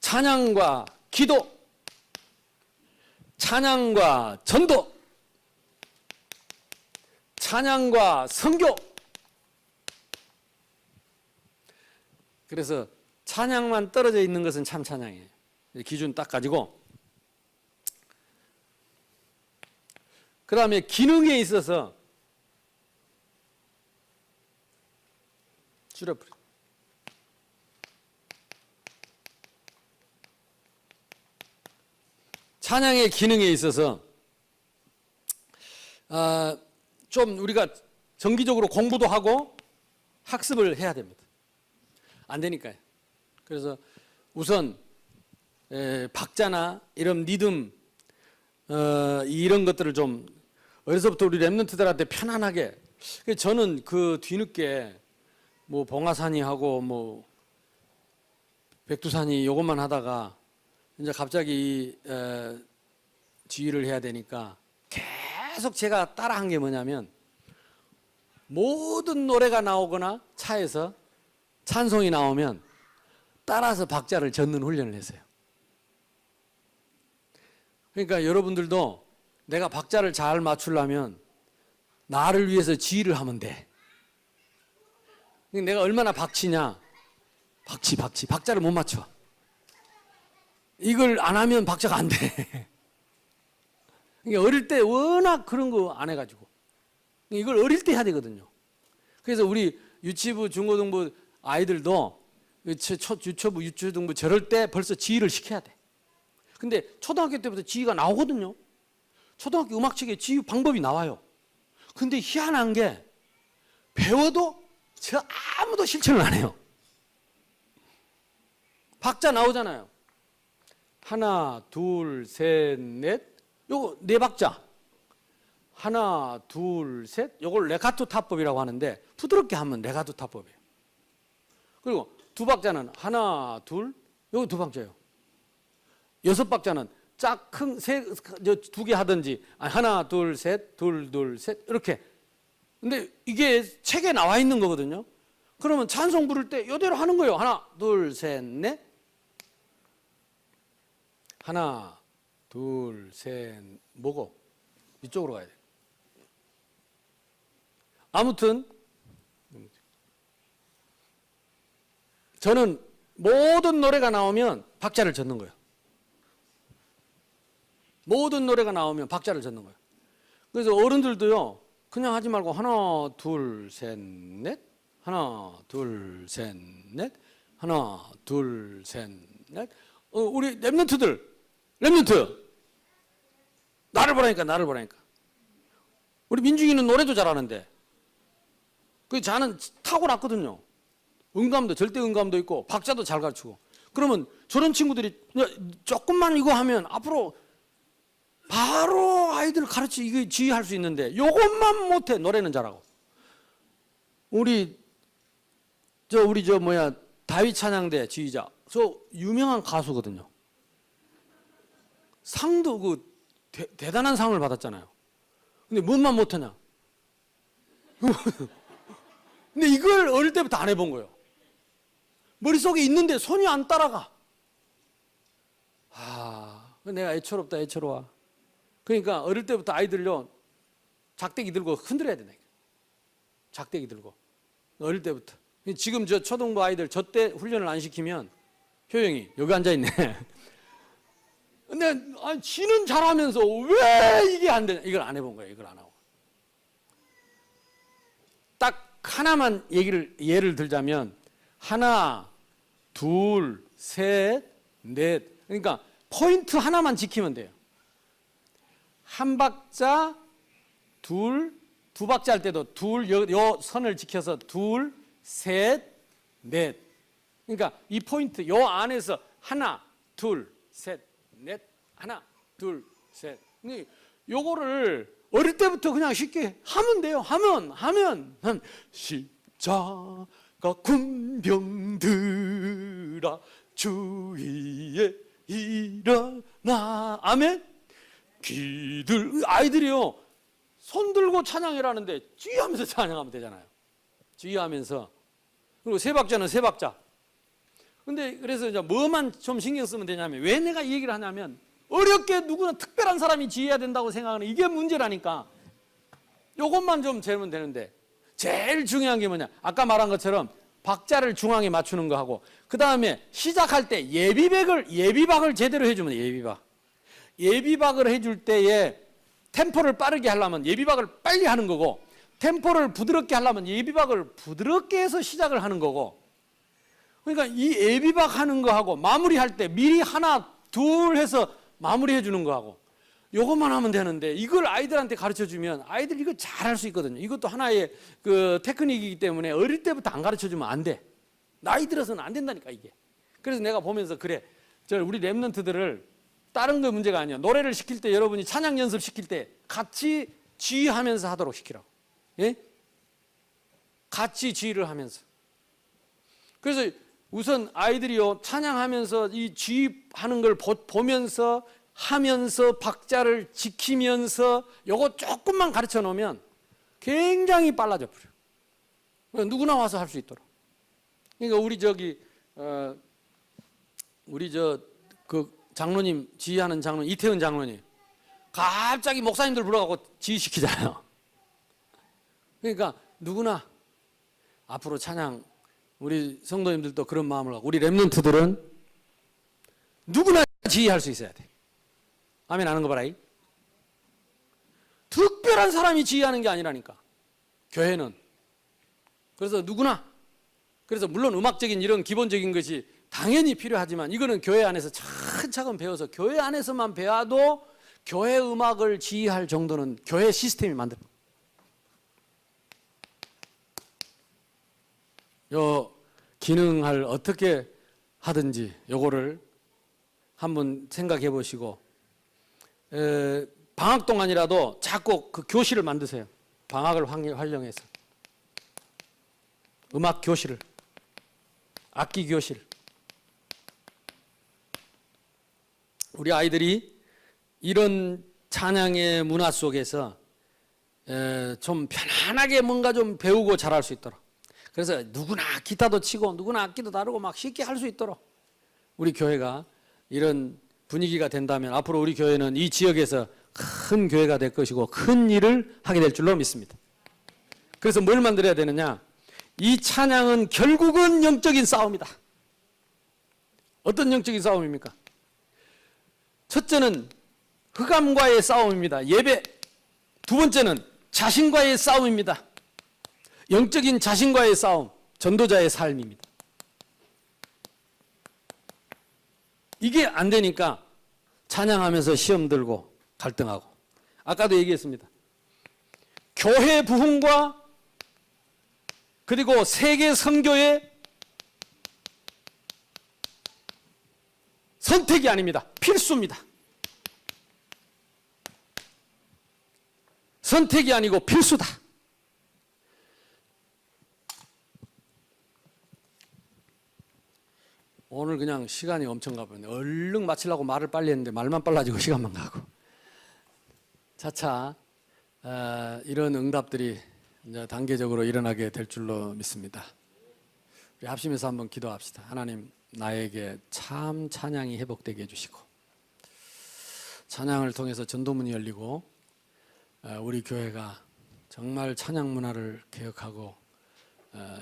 찬양과 기도, 찬양과 전도, 찬양과 선교. 그래서 찬양만 떨어져 있는 것은 참 찬양이에요. 기준 딱 가지고, 그 다음에 기능에 있어서 줄여버려. 찬양의 기능에 있어서 좀 우리가 정기적으로 공부도 하고 학습을 해야 됩니다. 안 되니까요. 그래서 우선 박자나 이런 리듬 이런 것들을 좀 어려서부터 우리 랩런트들한테 편안하게. 저는 그 뒤늦게 뭐 봉화산이 하고 뭐 백두산이 요것만 하다가 이제 갑자기 지휘를 해야 되니까 계속 제가 따라한 게 뭐냐면, 모든 노래가 나오거나 차에서 찬송이 나오면 따라서 박자를 젓는 훈련을 했어요. 그러니까 여러분들도 내가 박자를 잘 맞추려면 나를 위해서 지휘를 하면 돼. 내가 얼마나 박치냐. 박자를 못 맞춰. 이걸 안 하면 박자가 안 돼. 그러니까 어릴 때 워낙 그런 거 안 해가지고 이걸 어릴 때 해야 되거든요. 그래서 우리 유치부, 중고등부 아이들도 유초부, 유초등부 저럴 때 벌써 지휘를 시켜야 돼. 근데 초등학교 때부터 지휘가 나오거든요. 초등학교 음악책에 지휘 방법이 나와요. 근데 희한한 게 배워도 저 아무도 실천을 안 해요. 박자 나오잖아요. 하나, 둘, 셋, 넷. 요거 네 박자. 하나, 둘, 셋. 요걸 레가토 타법이라고 하는데 부드럽게 하면 레가토 타법이에요. 그리고 두 박자는 하나, 둘. 요거 두 박자예요. 여섯 박자는 두 개 하든지 하나, 둘, 셋, 둘, 둘, 셋 이렇게. 근데 이게 책에 나와 있는 거거든요. 그러면 찬송 부를 때 이대로 하는 거예요. 하나, 둘, 셋, 넷. 하나, 둘, 셋, 뭐고? 이쪽으로 가야 돼. 아무튼 저는 모든 노래가 나오면 박자를 젓는 거예요. 모든 노래가 나오면 박자를 젓는 거예요. 그래서 어른들도요, 그냥 하지 말고 하나, 둘, 셋, 넷. 하나, 둘, 셋, 넷. 하나, 둘, 셋, 넷. 우리 랩런트 나를 보라니까. 우리 민중이는 노래도 잘하는데 자는 타고났거든요. 음감도 절대 음감도 있고 박자도 잘 가르치고. 그러면 저런 친구들이 조금만 이거 하면 앞으로 바로 아이들 이거 지휘할 수 있는데 요것만 못해. 노래는 잘하고. 우리 다윗 찬양대 지휘자 저 유명한 가수거든요. 상도 대단한 상을 받았잖아요. 근데 뭔만 못하냐? 근데 이걸 어릴 때부터 안 해본 거예요. 머릿속에 있는데 손이 안 따라가. 내가 애처롭다, 애처로워. 그러니까 어릴 때부터 아이들요, 작대기 들고 흔들어야 된다. 작대기 들고. 어릴 때부터. 지금 저 초등부 아이들 저 때 훈련을 안 시키면 효영이 여기 앉아있네. 근데 지는 잘하면서 왜 이게 안 되냐. 이걸 안 해본 거예요. 이걸 안 하고. 딱 하나만 예를 들자면 하나, 둘, 셋, 넷. 그러니까 포인트 하나만 지키면 돼요. 한 박자, 두 박자 할 때도 요 선을 지켜서 둘, 셋, 넷. 그러니까 이 포인트 요 안에서 하나, 둘, 셋, 넷. 하나, 둘, 셋. 요거를 어릴 때부터 그냥 쉽게 하면 돼요. 하면 십자가 군병들아 주위에 일어나. 아멘. 아이들이요 손 들고 찬양이라는데 주의하면서 찬양하면 되잖아요. 주의하면서. 그리고 세 박자는 세 박자. 근데 그래서 이제 뭐만 좀 신경 쓰면 되냐면, 왜 내가 이 얘기를 하냐면 어렵게 누구나 특별한 사람이 지휘해야 된다고 생각하는 이게 문제라니까. 요것만 좀 재면 되는데, 제일 중요한 게 뭐냐, 아까 말한 것처럼 박자를 중앙에 맞추는 거 하고, 그 다음에 시작할 때 예비박을 제대로 해주면 예비박을 해줄 때에 템포를 빠르게 하려면 예비박을 빨리 하는 거고, 템포를 부드럽게 하려면 예비박을 부드럽게 해서 시작을 하는 거고. 그러니까 이 예비박 하는 거하고 마무리할 때 미리 하나 둘 해서 마무리해 주는 거하고 요것만 하면 되는데, 이걸 아이들한테 가르쳐 주면 아이들 이거 잘할 수 있거든요. 이것도 하나의 테크닉이기 때문에 어릴 때부터 안 가르쳐 주면 안 돼. 나이 들어서는 안 된다니까 이게. 그래서 내가 보면서 그래, 우리 랩런트들을 다른 거 문제가 아니야. 노래를 시킬 때 여러분이 찬양 연습 시킬 때 같이 지휘하면서 하도록 시키라고. 예? 같이 지휘를 하면서. 그래서 우선 아이들이요 찬양하면서 이 지휘하는 걸 보면서 하면서 박자를 지키면서 요거 조금만 가르쳐 놓으면 굉장히 빨라져 버려요. 누구나 와서 할 수 있도록. 그러니까 우리 장로님 지휘하는 장로님 이태은 장로님 갑자기 목사님들 불러가고 지휘시키잖아요. 그러니까 누구나 앞으로 찬양, 우리 성도님들도 그런 마음을 갖고, 우리 랩런트들은 누구나 지휘할 수 있어야 돼. 아멘 하는 거 봐라이. 특별한 사람이 지휘하는 게 아니라니까 교회는. 그래서 누구나 그래서 물론 음악적인 이런 기본적인 것이 당연히 필요하지만 이거는 교회 안에서 차근차근 배워서 교회 안에서만 배워도 교회 음악을 지휘할 정도는 교회 시스템이 만들어요. 요 기능을 어떻게 하든지 요거를 한번 생각해 보시고 방학 동안이라도 자꾸 그 교실을 만드세요. 방학을 활용해서 음악 교실을, 악기 교실. 우리 아이들이 이런 찬양의 문화 속에서 좀 편안하게 뭔가 좀 배우고 잘할 수 있도록, 그래서 누구나 기타도 치고 누구나 악기도 다루고 막 쉽게 할 수 있도록 우리 교회가 이런 분위기가 된다면 앞으로 우리 교회는 이 지역에서 큰 교회가 될 것이고 큰 일을 하게 될 줄로 믿습니다. 그래서 뭘 만들어야 되느냐? 이 찬양은 결국은 영적인 싸움이다. 어떤 영적인 싸움입니까? 첫째는 흑암과의 싸움입니다. 예배. 두 번째는 자신과의 싸움입니다. 영적인 자신과의 싸움, 전도자의 삶입니다. 이게 안 되니까 찬양하면서 시험 들고 갈등하고, 아까도 얘기했습니다. 교회 부흥과 그리고 세계 선교의 선택이 아닙니다. 필수입니다. 선택이 아니고 필수다. 오늘 그냥 시간이 엄청 가버렸네. 얼른 마치려고 말을 빨리 했는데 말만 빨라지고 시간만 가고. 차차 이런 응답들이 이제 단계적으로 일어나게 될 줄로 믿습니다. 우리 합심해서 한번 기도합시다. 하나님, 나에게 참 찬양이 회복되게 해주시고 찬양을 통해서 전도문이 열리고 우리 교회가 정말 찬양 문화를 개혁하고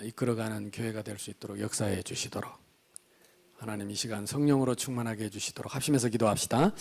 이끌어가는 교회가 될 수 있도록 역사해 주시도록 하나님 이 시간 성령으로 충만하게 해주시도록 합심해서 기도합시다.